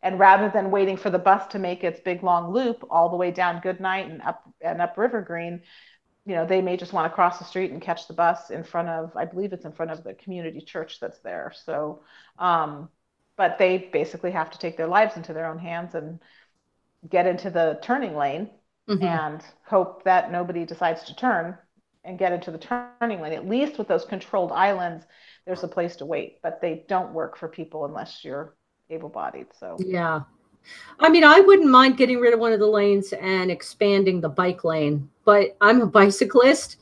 and rather than waiting for the bus to make its big long loop all the way down Goodnight and up River Green, they may just want to cross the street and catch the bus I believe it's in front of the community church that's there. So, but they basically have to take their lives into their own hands and get into the turning lane. Mm-hmm. And hope that nobody decides to turn and get into the turning lane. At least with those controlled islands, there's a place to wait, but they don't work for people unless you're able-bodied. So yeah, I mean, I wouldn't mind getting rid of one of the lanes and expanding the bike lane, but I'm a bicyclist.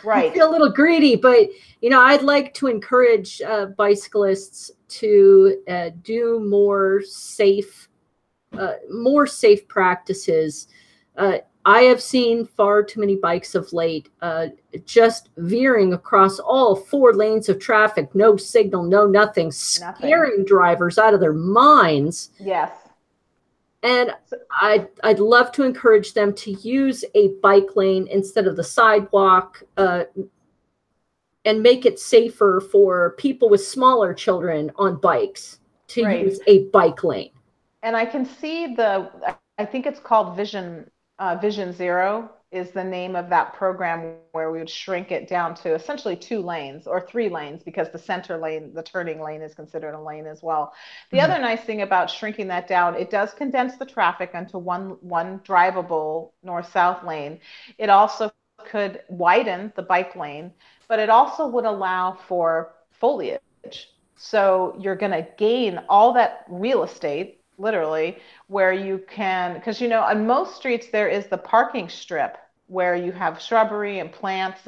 Right. I feel a little greedy, but I'd like to encourage bicyclists to do more safe practices. I have seen far too many bikes of late just veering across all 4 lanes of traffic, no signal, no nothing, scaring drivers out of their minds. Yes. And I'd love to encourage them to use a bike lane instead of the sidewalk, and make it safer for people with smaller children on bikes to use a bike lane. And I can see I think it's called Vision Zero is the name of that program, where we would shrink it down to essentially 2 lanes or 3 lanes, because the center lane, the turning lane, is considered a lane as well. The other nice thing about shrinking that down, it does condense the traffic into one drivable north-south lane. It also could widen the bike lane, but it also would allow for foliage. So you're going to gain all that real estate, literally, where you can, because on most streets there is the parking strip where you have shrubbery and plants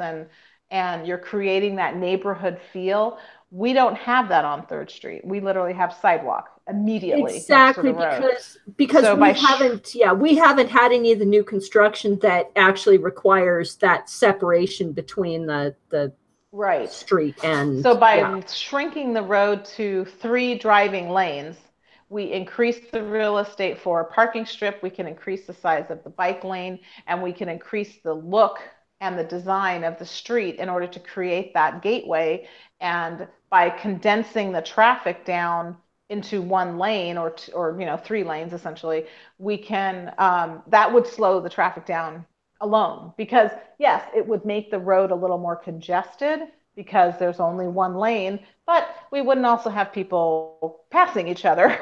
and you're creating that neighborhood feel. We don't have that on 3rd Street. We literally have sidewalk immediately next to Exactly, the road. because So we haven't had any of the new construction that actually requires that separation between the right. street and So by shrinking the road to 3 driving lanes, we increase the real estate for a parking strip, we can increase the size of the bike lane, and we can increase the look and the design of the street in order to create that gateway. And by condensing the traffic down into 1 lane or 3 lanes essentially, we can that would slow the traffic down alone, because yes, it would make the road a little more congested because there's only 1 lane, but we wouldn't also have people passing each other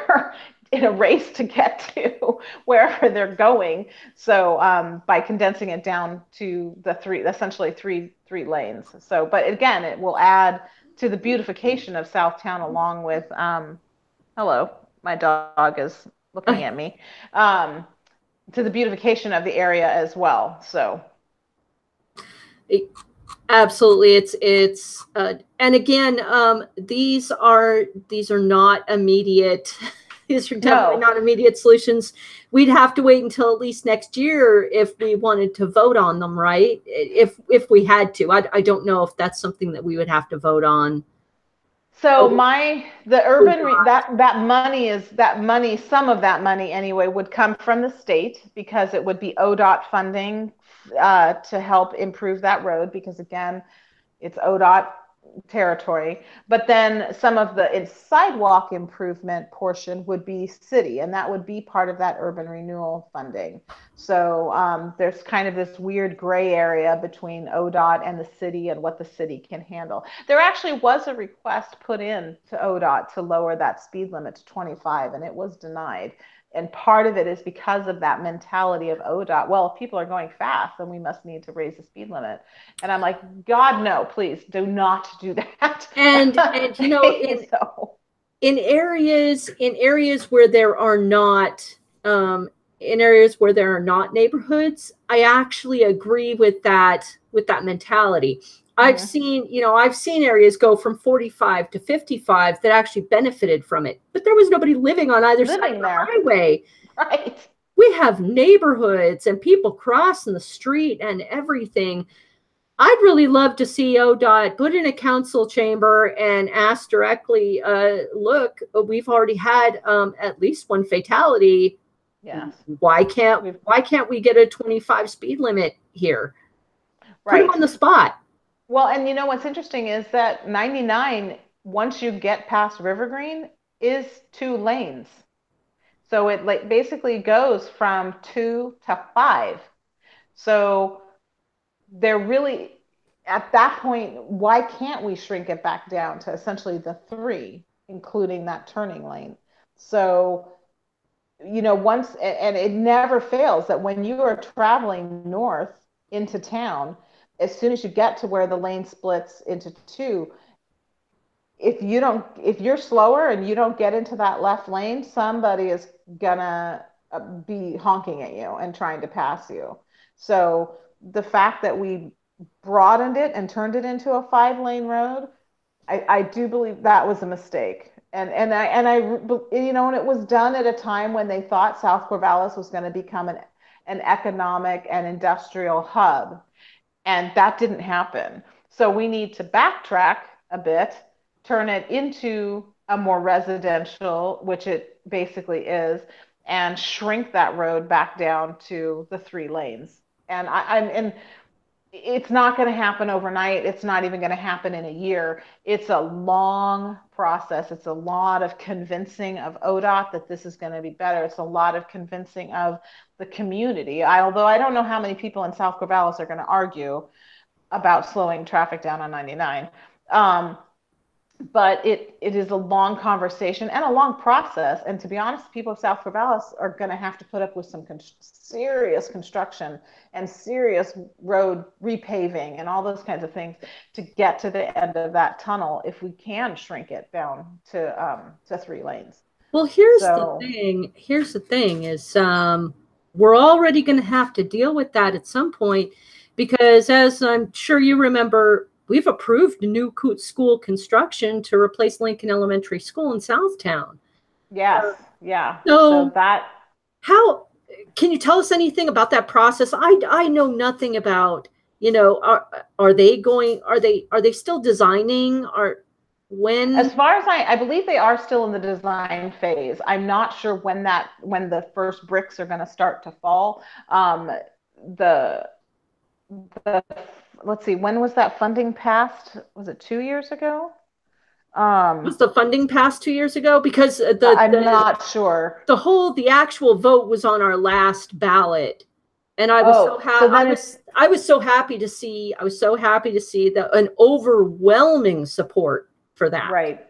in a race to get to wherever they're going. So by condensing it down to the essentially three lanes. So, but again, it will add to the beautification of Southtown, along with, hello, my dog is looking at me, to the beautification of the area as well. So. Absolutely, it's and again, these are not immediate. These are definitely not immediate solutions. We'd have to wait until at least next year if we wanted to vote on them, right? If we had to. I don't know if that's something that we would have to vote on. So that money, some of that money anyway, would come from the state, because it would be ODOT funding to help improve that road, because again, it's ODOT territory. But then some of the sidewalk improvement portion would be city, and that would be part of that urban renewal funding. So there's kind of this weird gray area between ODOT and the city and what the city can handle. There actually was a request put in to ODOT to lower that speed limit to 25, and it was denied. And part of it is because of that mentality of ODOT. Well, if people are going fast, then we must need to raise the speed limit. And I'm like, God, no, please do not do that. And in areas where there are not neighborhoods, I actually agree with that mentality. I've seen areas go from 45 to 55 that actually benefited from it, but there was nobody living on either side of the highway. Right. We have neighborhoods and people crossing the street and everything. I'd really love to see ODOT put in a council chamber and ask directly, look, we've already had at least 1 fatality. Yes. Why can't we get a 25 speed limit here? Right. Put them on the spot. Well, and what's interesting is that 99, once you get past Rivergreen, is 2 lanes. So it basically goes from 2 to 5. So they're really, at that point, why can't we shrink it back down to essentially the 3, including that turning lane? So, once, and it never fails that when you are traveling north into town, as soon as you get to where the lane splits into 2, if you're slower and you don't get into that left lane, somebody is gonna be honking at you and trying to pass you. So the fact that we broadened it and turned it into a 5-lane road, I do believe that was a mistake. And it was done at a time when they thought South Corvallis was going to become an economic and industrial hub. And that didn't happen. So we need to backtrack a bit, turn it into a more residential, which it basically is, and shrink that road back down to the 3 lanes. And it's not going to happen overnight. It's not even going to happen in a year. It's a long process. It's a lot of convincing of ODOT that this is going to be better. It's a lot of convincing of the community. Although I don't know how many people in South Corvallis are going to argue about slowing traffic down on 99. but it is a long conversation and a long process. And to be honest, people of South Corvallis are going to have to put up with some serious construction and serious road repaving and all those kinds of things to get to the end of that tunnel if we can shrink it down to 3 lanes. Well, here's the thing. Here's the thing is we're already going to have to deal with that at some point because, as I'm sure you remember, we've approved a new school construction to replace Lincoln Elementary School in Southtown. Yes, yeah. So that, how can you tell us anything about that process? I know nothing about, you know, are they still designing? When? As far as I believe they are still in the design phase. I'm not sure when the first bricks are going to start to fall. Let's see, when was that funding passed? Was it 2 years ago? Was the funding passed 2 years ago? Because I'm not sure. The actual vote was on our last ballot, and I was so happy. I was so happy to see. I was so happy to see that an overwhelming support for that. Right.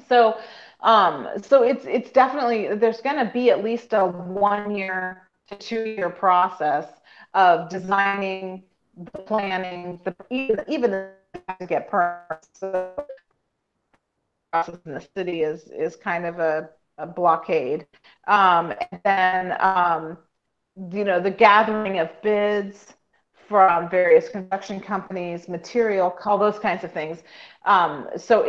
So, so it's definitely, there's going to be at least a 1 year to 2 year process of designing, the planning, even to get permits. So process in the city is kind of a blockade. And then, you know, the gathering of bids from various construction companies, material, all those kinds of things. So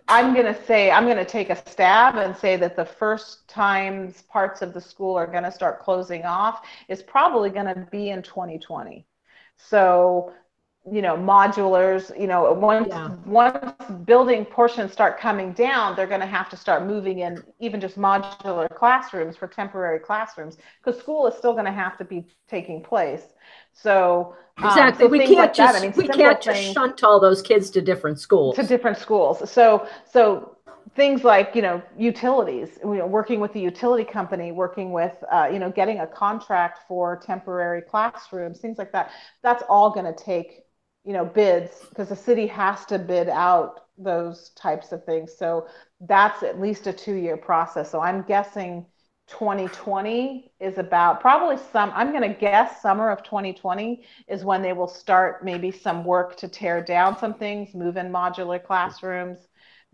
I'm going to take a stab and say that the first times parts of the school are going to start closing off is probably going to be in 2020. So, you know, modulars, you know, once building portions start coming down, they're going to have to start moving in even just modular classrooms for temporary classrooms, because school is still going to have to be taking place. So exactly, so we can't just shunt all those kids to different schools. So things like, you know, utilities, you know, working with the utility company, working with, you know, getting a contract for temporary classrooms, things like that. That's all going to take, you know, bids, because the city has to bid out those types of things. So that's at least a 2 year process. So I'm guessing 2020 is about probably I'm going to guess summer of 2020 is when they will start maybe some work to tear down some things, move in modular classrooms,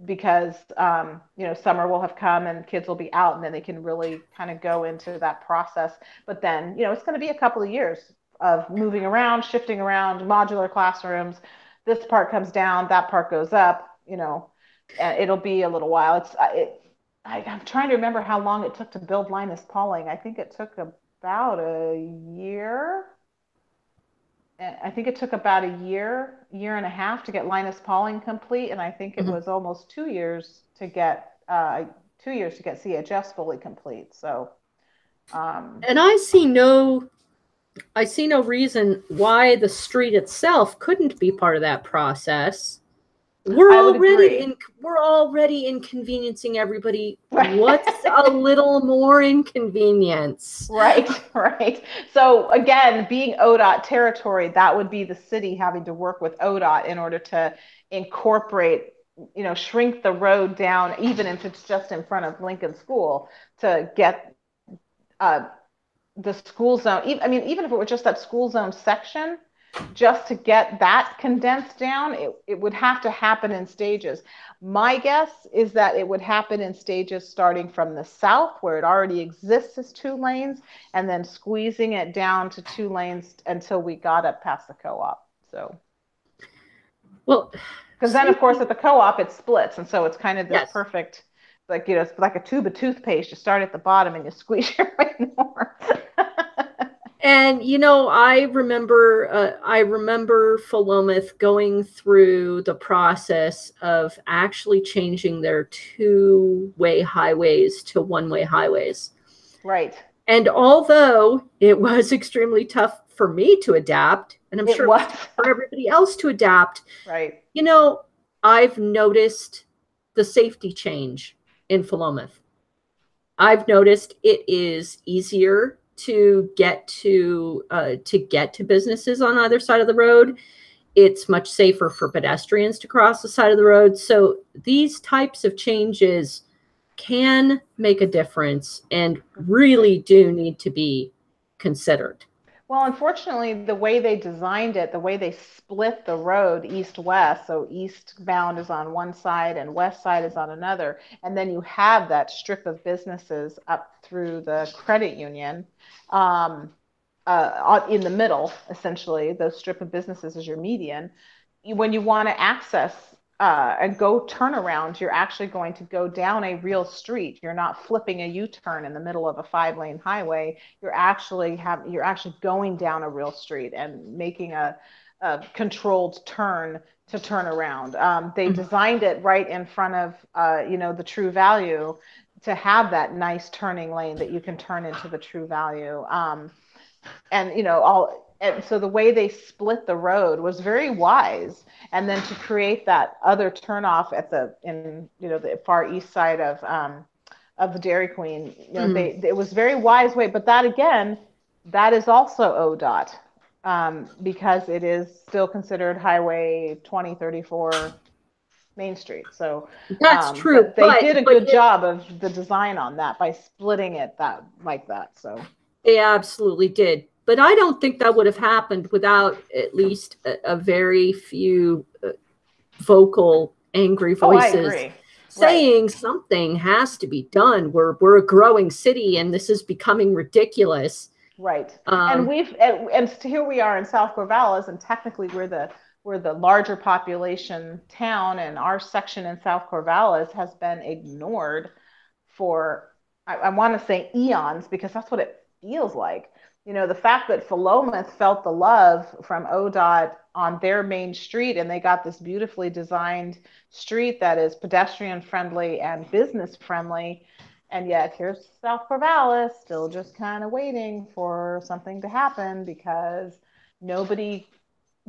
because, you know, summer will have come and kids will be out, and then they can really kind of go into that process. But then, you know, it's going to be a couple of years of moving around, shifting around, modular classrooms. This part comes down, that part goes up, you know, and it'll be a little while. I'm trying to remember how long it took to build Linus Pauling. I think it took about a year. I think it took about a year and a half to get Linus Pauling complete, and I think it was almost 2 years to get CHS fully complete. So, and I see no reason why the street itself couldn't be part of that process. We're already inconveniencing everybody. What's a little more inconvenience? Right. So again, being ODOT territory, that would be the city having to work with ODOT in order to incorporate, you know, shrink the road down, even if it's just in front of Lincoln School, to get the school zone. I mean, even if it were just that school zone section, just to get that condensed down, it would have to happen in stages. My guess is that it would happen in stages starting from the south, where it already exists as 2 lanes, and then squeezing it down to 2 lanes until we got up past the co-op. So, well, because then, of course, at the co-op, it splits. And so it's kind of this perfect, like, you know, it's like a tube of toothpaste. You start at the bottom and you squeeze your way north. And, you know, I remember Philomath going through the process of actually changing their 2-way highways to 1-way highways. Right. And although it was extremely tough for me to adapt, and I'm sure it was for everybody else to adapt, right, you know, I've noticed the safety change in Philomath. I've noticed it is easier to get to businesses on either side of the road. it's much safer for pedestrians to cross the side of the road. So these types of changes can make a difference and really do need to be considered. Well, unfortunately, the way they designed it, the way they split the road east-west, so eastbound is on one side and west side is on another, and then you have that strip of businesses up through the credit union in the middle, essentially. Those strip of businesses is your median. When you want to access and go turnaround, you're actually going to go down a real street. You're not flipping a U-turn in the middle of a 5-lane highway. You're actually going down a real street and making a controlled turn to turn around. They designed it right in front of the True Value to have that nice turning lane that you can turn into the True Value. And so the way they split the road was very wise. And then to create that other turnoff in the far east side of the Dairy Queen, it was very wise way. But that again, that is also ODOT because it is still considered Highway 2034 Main Street. So that's true. They did a good job of the design on that by splitting it like that. So they absolutely did. But I don't think that would have happened without at least a very few vocal, angry voices saying something has to be done. We're a growing city, and this is becoming ridiculous. Right. And here we are in South Corvallis, and technically we're the larger population town, and our section in South Corvallis has been ignored for I want to say eons, because that's what it feels like. The fact that Philomath felt the love from ODOT on their main street, and they got this beautifully designed street that is pedestrian friendly and business friendly. And yet here's South Corvallis still just kind of waiting for something to happen because nobody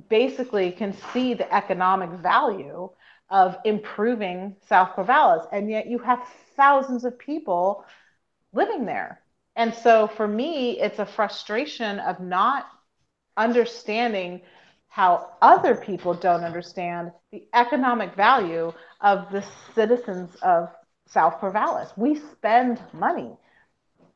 basically can see the economic value of improving South Corvallis. And yet you have thousands of people living there. And so for me, it's a frustration of not understanding how other people don't understand the economic value of the citizens of South Corvallis. We spend money.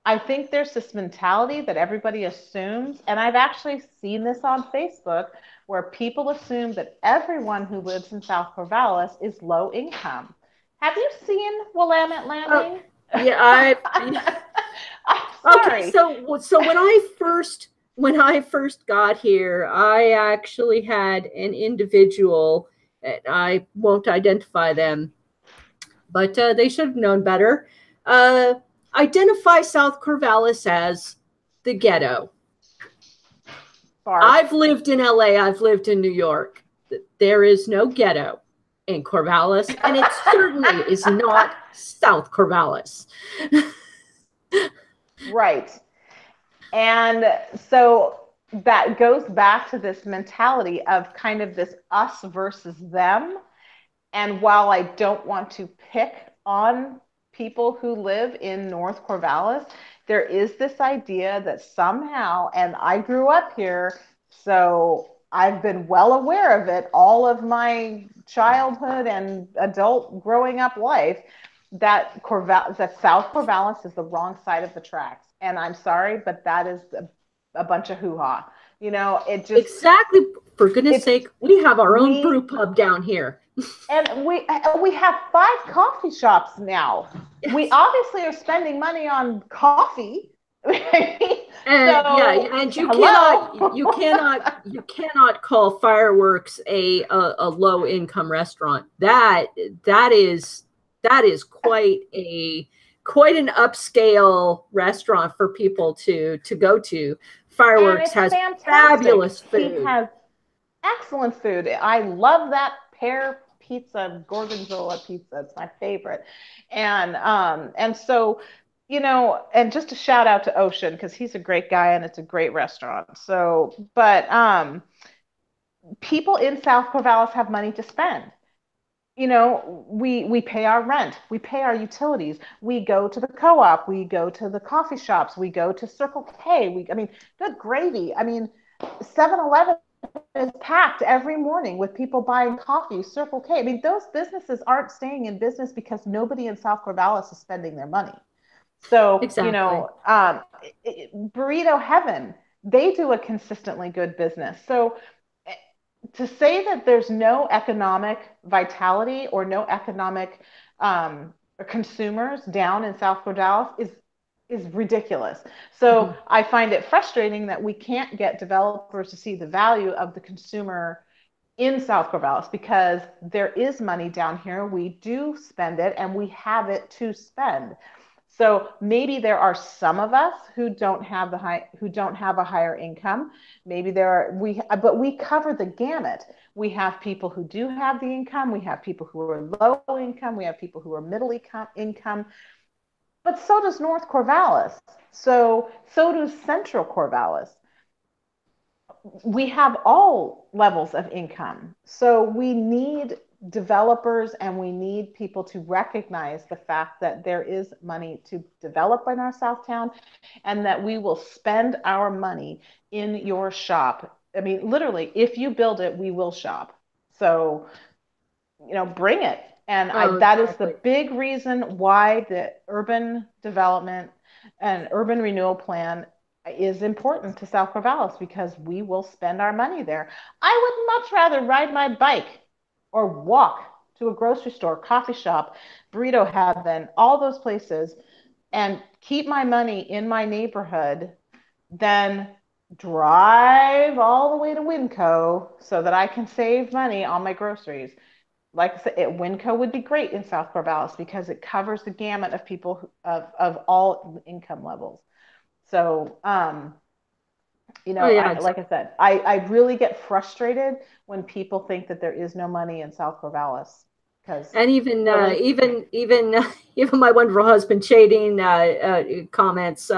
I think there's this mentality that everybody assumes, and I've actually seen this on Facebook, where people assume that everyone who lives in South Corvallis is low income. Have you seen Willamette Landing? Yeah, sorry. Okay, so when I first got here, I actually had an individual, and I won't identify them, but they should have known better, identify South Corvallis as the ghetto. I've lived in LA, I've lived in New York. There is no ghetto in Corvallis, and it certainly is not South Corvallis. Right. And so that goes back to this mentality of kind of this us versus them. And while I don't want to pick on people who live in North Corvallis, there is this idea that somehow, and I grew up here, so I've been well aware of it all of my childhood and adult growing up life, that South Corvallis is the wrong side of the tracks. And I'm sorry, but that is a bunch of hoo-ha. It just... Exactly. For goodness sake, we have our own brew pub down here. And we have 5 coffee shops now. Yes. We obviously are spending money on coffee. And you cannot call Fireworks a low income restaurant. That is quite an upscale restaurant for people to go to. Fireworks has fabulous food. He has excellent food. I love that pear pizza, gorgonzola pizza. It's my favorite. And so, and just a shout out to Ocean, because he's a great guy and it's a great restaurant. So, but people in South Corvallis have money to spend. We pay our rent, we pay our utilities, we go to the co-op, we go to the coffee shops, we go to Circle K. Good gravy. 7-Eleven is packed every morning with people buying coffee, Circle K. I mean, those businesses aren't staying in business because nobody in South Corvallis is spending their money. So, Exactly. Burrito Heaven, they do a consistently good business. So, to say that there's no economic vitality or no economic consumers down in South Corvallis is ridiculous. So Mhm. I find it frustrating that we can't get developers to see the value of the consumer in South Corvallis because there is money down here. We do spend it and we have it to spend. So maybe there are some of us who don't have a higher income. Maybe there are but we cover the gamut. We have people who do have the income. We have people who are low income. We have people who are middle income. But so does North Corvallis. So does Central Corvallis. We have all levels of income. So we need developers and we need people to recognize the fact that there is money to develop in our Southtown and that we will spend our money in your shop. I mean, literally, if you build it, we will shop. So, bring it. And Oh, that is the exactly. big reason why the urban development and urban renewal plan is important to South Corvallis because we will spend our money there. I would much rather ride my bike or walk to a grocery store, coffee shop, burrito heaven, all those places, and keep my money in my neighborhood than drive all the way to Winco so that I can save money on my groceries. Like I said, Winco would be great in South Corvallis because it covers the gamut of people of all income levels. So, Oh, yeah. like I said, I really get frustrated when people think that there is no money in South Corvallis because And even really, even my wonderful husband Shading comments.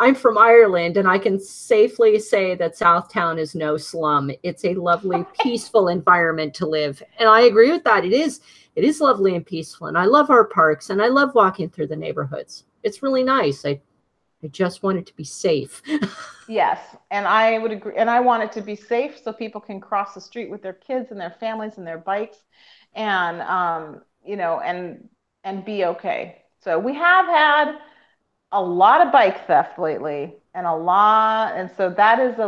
I'm from Ireland, and I can safely say that Southtown is no slum. It's a lovely, peaceful environment to live, and I agree with that. It is lovely and peaceful, and I love our parks, and I love walking through the neighborhoods. It's really nice. I just want it to be safe. yes, and I would agree. And I want it to be safe so people can cross the street with their kids and their families and their bikes, and and be okay. So we have had a lot of bike theft lately and so that is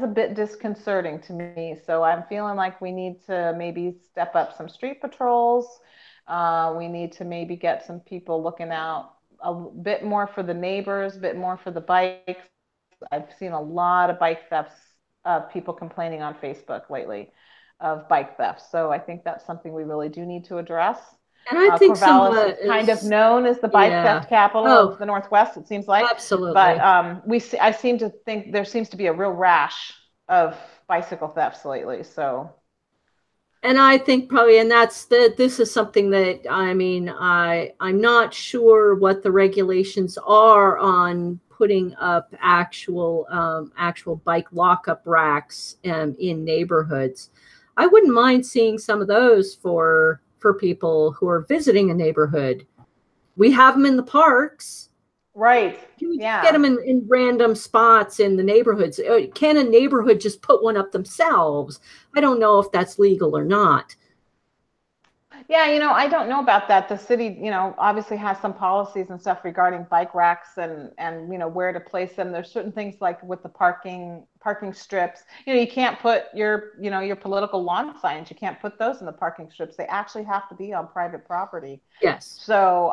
a bit disconcerting to me. So I'm feeling like we need to maybe step up some street patrols. We need to maybe get some people looking out a bit more for the neighbors, a bit more for the bikes. I've seen a lot of bike thefts, people complaining on Facebook lately of bike theft. So I think that's something we really do need to address. And I think some Corvallis is kind of is known as the bike yeah. theft capital of Oh, the Northwest, it seems like. But absolutely. I seem to think there seems to be a real rash of bicycle thefts lately. So, And I think probably, and this is something that I mean, I'm not sure what the regulations are on putting up actual bike lockup racks in neighborhoods. I wouldn't mind seeing some of those for people who are visiting a neighborhood. We have them in the parks. right. Can we just get Yeah. them in random spots in the neighborhoods? Can a neighborhood just put one up themselves? I don't know if that's legal or not. Yeah, I don't know about that. The city, obviously has some policies and stuff regarding bike racks and where to place them. There's certain things like with the parking strips. You can't put your political lawn signs. You can't put those in the parking strips. They actually have to be on private property. Yes. So,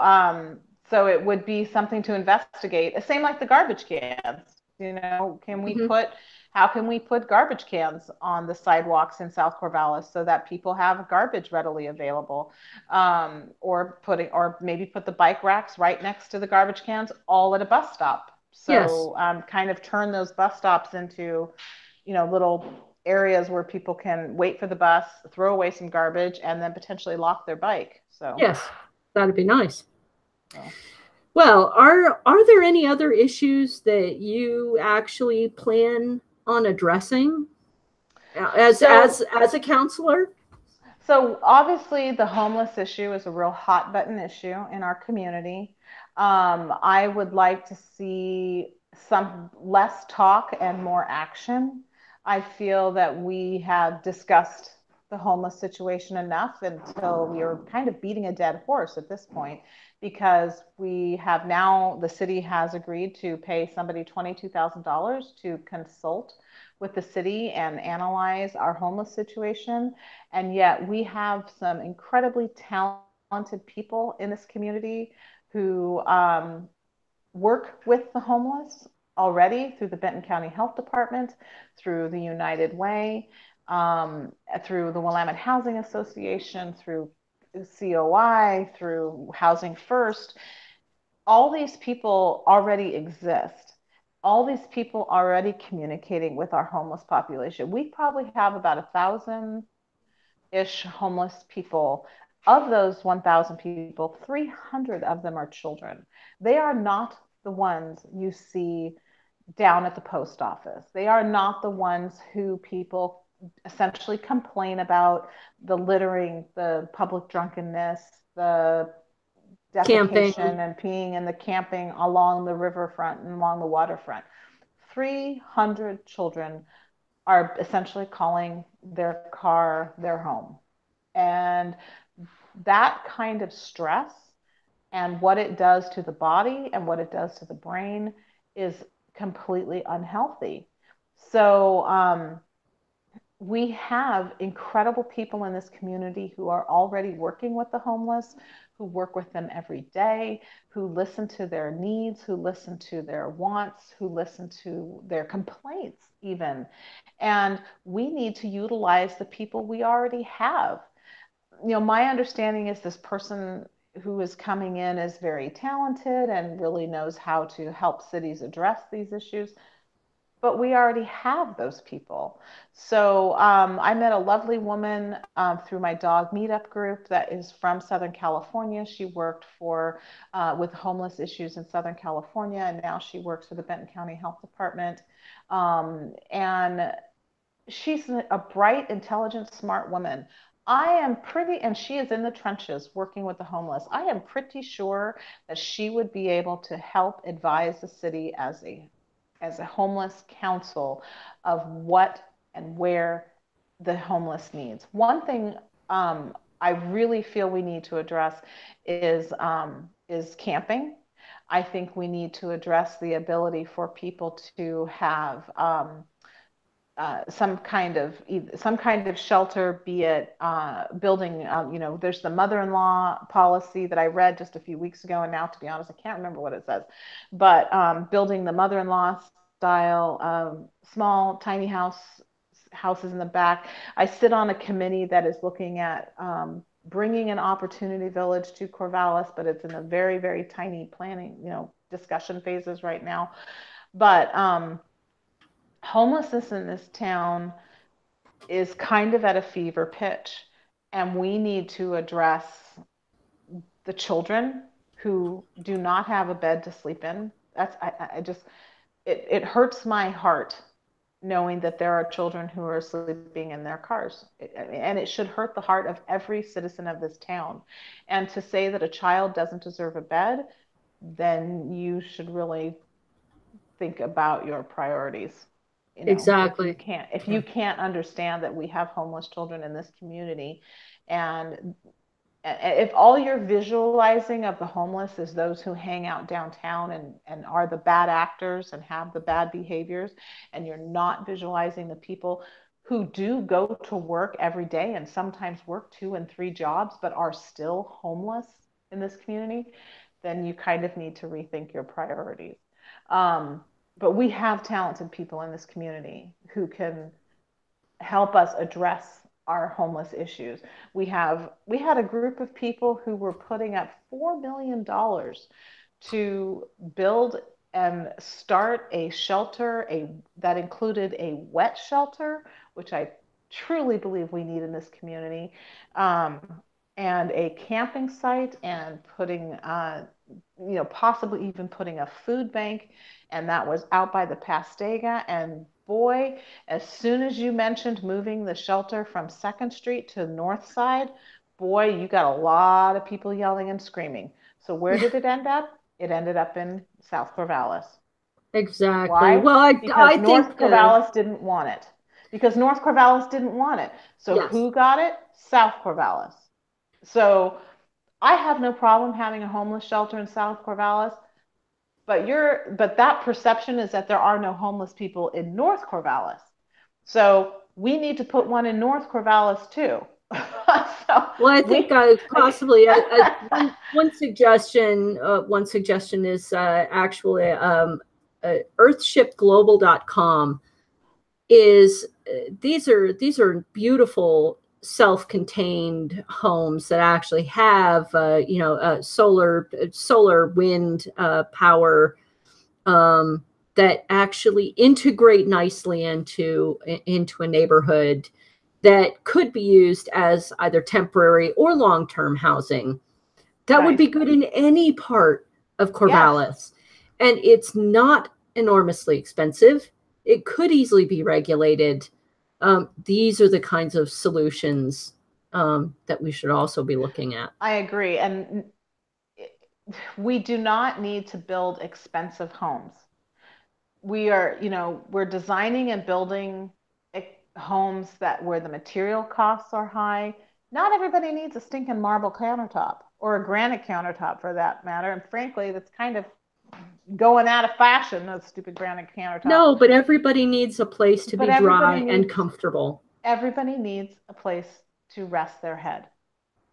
so it would be something to investigate. Same like the garbage cans. Can we Hmm. put how can we put garbage cans on the sidewalks in South Corvallis so that people have garbage readily available? Or maybe put the bike racks right next to the garbage cans, all at a bus stop. Yes. So kind of turn those bus stops into, little areas where people can wait for the bus, throw away some garbage, and then potentially lock their bike. So, Yes. That'd be nice. so. Well, are there any other issues that you actually plan on addressing So as a counselor? So obviously, the homeless issue is a real hot button issue in our community. I would like to see some less talk and more action. I feel that we have discussed the homeless situation enough until we are kind of beating a dead horse at this point, because we have now, the city has agreed to pay somebody $22,000 to consult with the city and analyze our homeless situation. And yet we have some incredibly talented people in this community who work with the homeless already through the Benton County Health Department, through the United Way, through the Willamette Housing Association, through COI, through Housing First. All these people already exist. All these people already communicating with our homeless population. We probably have about 1,000-ish homeless people. Of those 1,000 people, 300 of them are children. They are not the ones you see down at the post office. They are not the ones who people essentially complain about: the littering, the public drunkenness, the Camping. defecation and peeing and the camping along the riverfront and along the waterfront. 300 children are essentially calling their car their home. And that kind of stress and what it does to the body and what it does to the brain is completely unhealthy. So we have incredible people in this community who are already working with the homeless, who work with them every day, who listen to their needs, who listen to their wants, who listen to their complaints even. And we need to utilize the people we already have. My understanding is this person who is coming in is very talented and really knows how to help cities address these issues. But we already have those people. So I met a lovely woman through my dog meetup group that is from Southern California. She worked with homeless issues in Southern California, and now she works for the Benton County Health Department. And she's a bright, intelligent, smart woman. And she is in the trenches working with the homeless. I am pretty sure that she would be able to help advise the city as a homeless council of what and where the homeless needs. One thing I really feel we need to address is camping. I think we need to address the ability for people to have some kind of shelter, be it building. There's the mother-in-law policy that I read just a few weeks ago, and now, to be honest, I can't remember what it says. But building the mother-in-law style small, tiny houses in the back. I sit on a committee that is looking at bringing an opportunity village to Corvallis, but it's in a very, very tiny planning, discussion phases right now. But homelessness in this town is kind of at a fever pitch, and we need to address the children who do not have a bed to sleep in. It hurts my heart knowing that there are children who are sleeping in their cars. And it should hurt the heart of every citizen of this town. And to say that a child doesn't deserve a bed, then you should really think about your priorities. Exactly. If you can't understand that we have homeless children in this community, and if all you're visualizing of the homeless is those who hang out downtown and are the bad actors and have the bad behaviors, and you're not visualizing the people who do go to work every day and sometimes work 2 and 3 jobs but are still homeless in this community, then you kind of need to rethink your priorities. But we have talented people in this community who can help us address our homeless issues. We had a group of people who were putting up $4 million to build and start a shelter that included a wet shelter, which I truly believe we need in this community, and a camping site, and putting possibly even putting a food bank, and that was out by the Pastega. And boy, as soon as you mentioned moving the shelter from 2nd Street to North Side, boy, you got a lot of people yelling and screaming. So where did it end up? It ended up in South Corvallis. Exactly. Why? Well, Because I North think Corvallis didn't want it. because North Corvallis didn't want it. So Yes. who got it? South Corvallis. So I have no problem having a homeless shelter in South Corvallis, but that perception is that there are no homeless people in North Corvallis. So we need to put one in North Corvallis too. Well, I think possibly one suggestion. One suggestion is actually earthshipglobal.com is these are beautiful self-contained homes that actually have solar wind power that actually integrate nicely into a neighborhood that could be used as either temporary or long-term housing. That would be good in any part of Corvallis. Yes. And it's not enormously expensive. It could easily be regulated. These are the kinds of solutions that we should also be looking at. I agree. And we do not need to build expensive homes. We're designing and building homes where the material costs are high. Not everybody needs a stinking marble countertop or a granite countertop for that matter. And frankly, that's kind of going out of fashion, those stupid granite countertops. No, but everybody needs a place to be dry and comfortable. Everybody needs a place to rest their head.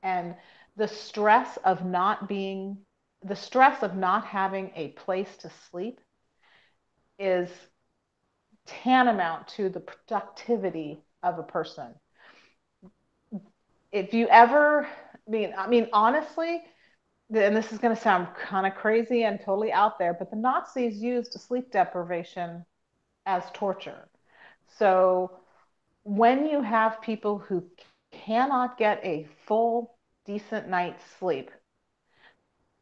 And the stress of not having a place to sleep is tantamount to the productivity of a person. If you ever, honestly, and this is going to sound kind of crazy and totally out there, but the Nazis used sleep deprivation as torture. So when you have people who cannot get a full, decent night's sleep,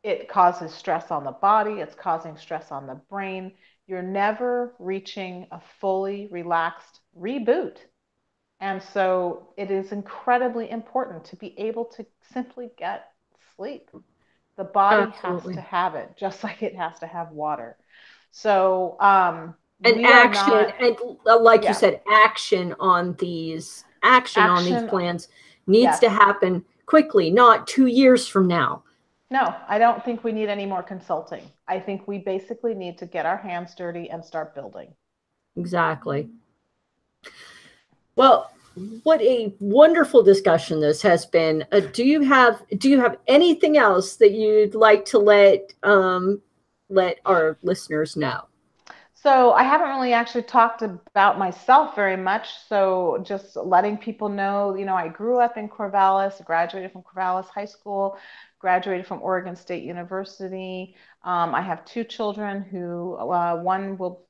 it causes stress on the body, it's causing stress on the brain. You're never reaching a fully relaxed reboot. And so it is incredibly important to be able to simply get sleep. The body has to have it, just like it has to have water. So, and action, and like you said, action on these plans needs to happen quickly, not 2 years from now. No, I don't think we need any more consulting. I think we basically need to get our hands dirty and start building. Exactly. Well, what a wonderful discussion this has been. Do you have anything else that you'd like to let our listeners know? So I haven't really actually talked about myself very much. So just letting people know, I grew up in Corvallis, graduated from Corvallis High School, graduated from Oregon State University. I have 2 children who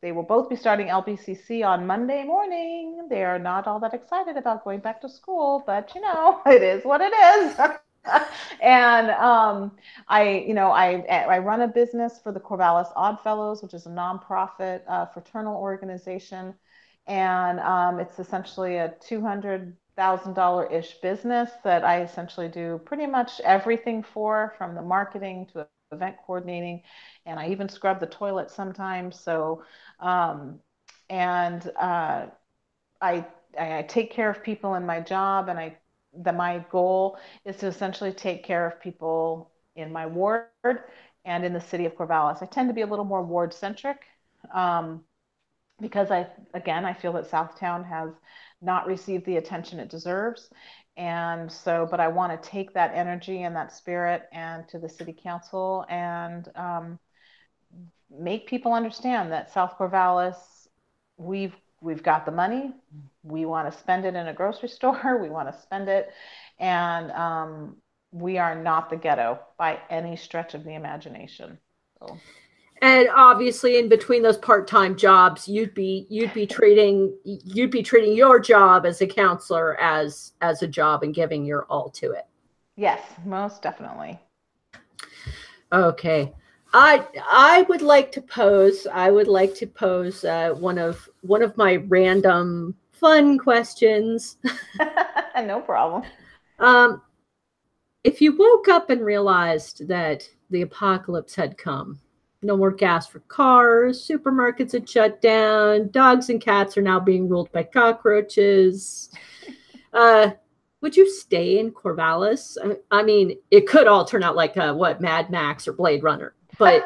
they will both be starting LBCC on Monday morning. They are not all that excited about going back to school, but it is what it is. And I run a business for the Corvallis Oddfellows, which is a nonprofit fraternal organization, and it's essentially a $200,000-ish business that I essentially do pretty much everything from the marketing to event coordinating, and I even scrub the toilet sometimes. So, I take care of people in my job, and my goal is to essentially take care of people in my ward and in the city of Corvallis. I tend to be a little more ward centric because I feel that Southtown has not received the attention it deserves. And so, but I want to take that energy and that spirit and to the city council and make people understand that South Corvallis, we've got the money. We want to spend it in a grocery store. We want to spend it. And we are not the ghetto by any stretch of the imagination. So. And obviously in between those part-time jobs, you'd be treating your job as a counselor as a job and giving your all to it. Yes, most definitely. Okay. I would like to pose one of my random fun questions. No problem. If you woke up and realized that the apocalypse had come, No more gas for cars. Supermarkets had shut down. Dogs and cats are now being ruled by cockroaches. Would you stay in Corvallis? I mean, it could all turn out like Mad Max or Blade Runner, but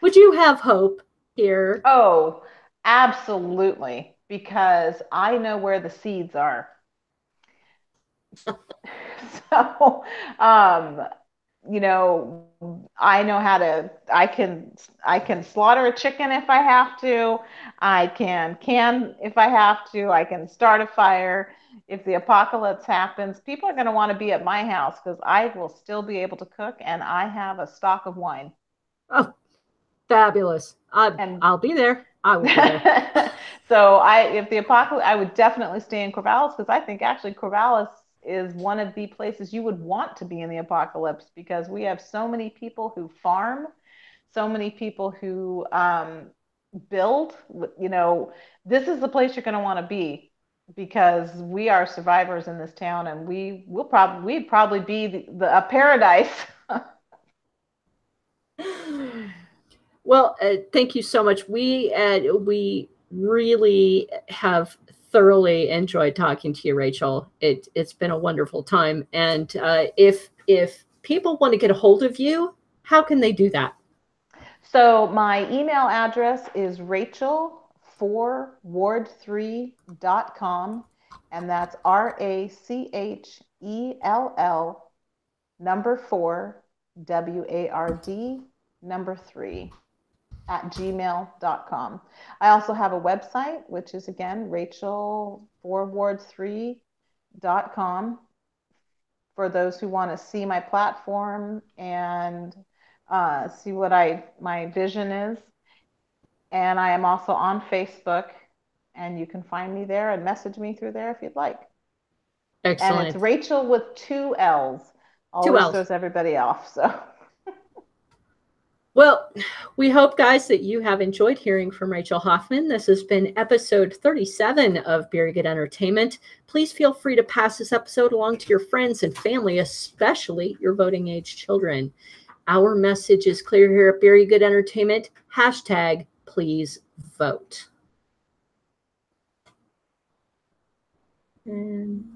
would you have hope here? Oh, absolutely, because I know where the seeds are. So, you know, I know how to, I can slaughter a chicken if I have to. I can if I have to. I can start a fire. If the apocalypse happens, people are going to want to be at my house because I will still be able to cook and I have a stock of wine. Oh, fabulous. I'll be there. I will be there. So if the apocalypse, I would definitely stay in Corvallis because I think actually Corvallis is one of the places you would want to be in the apocalypse because we have so many people who farm, so many people who build. You know, this is the place you're going to want to be because we are survivors in this town, and we'd probably be a paradise. Well, thank you so much. We really have thoroughly enjoyed talking to you, Rachel. It's been a wonderful time. And if people want to get a hold of you, how can they do that? So my email address is rachel4ward3.com, and that's RACHELL number 4 WARD number 3 at gmail.com. I also have a website, which is again rachel4ward3.com for those who want to see my platform and see what my vision is. And I am also on Facebook, and you can find me there and message me through there if you'd like. Excellent. And it's Rachel with 2 L's. Always throws everybody off. So. Well, we hope, guys, that you have enjoyed hearing from Rachell Hoffman. This has been episode 37 of Beery Good Entertainment. Please feel free to pass this episode along to your friends and family, especially your voting age children. Our message is clear here at Beery Good Entertainment. # please vote. And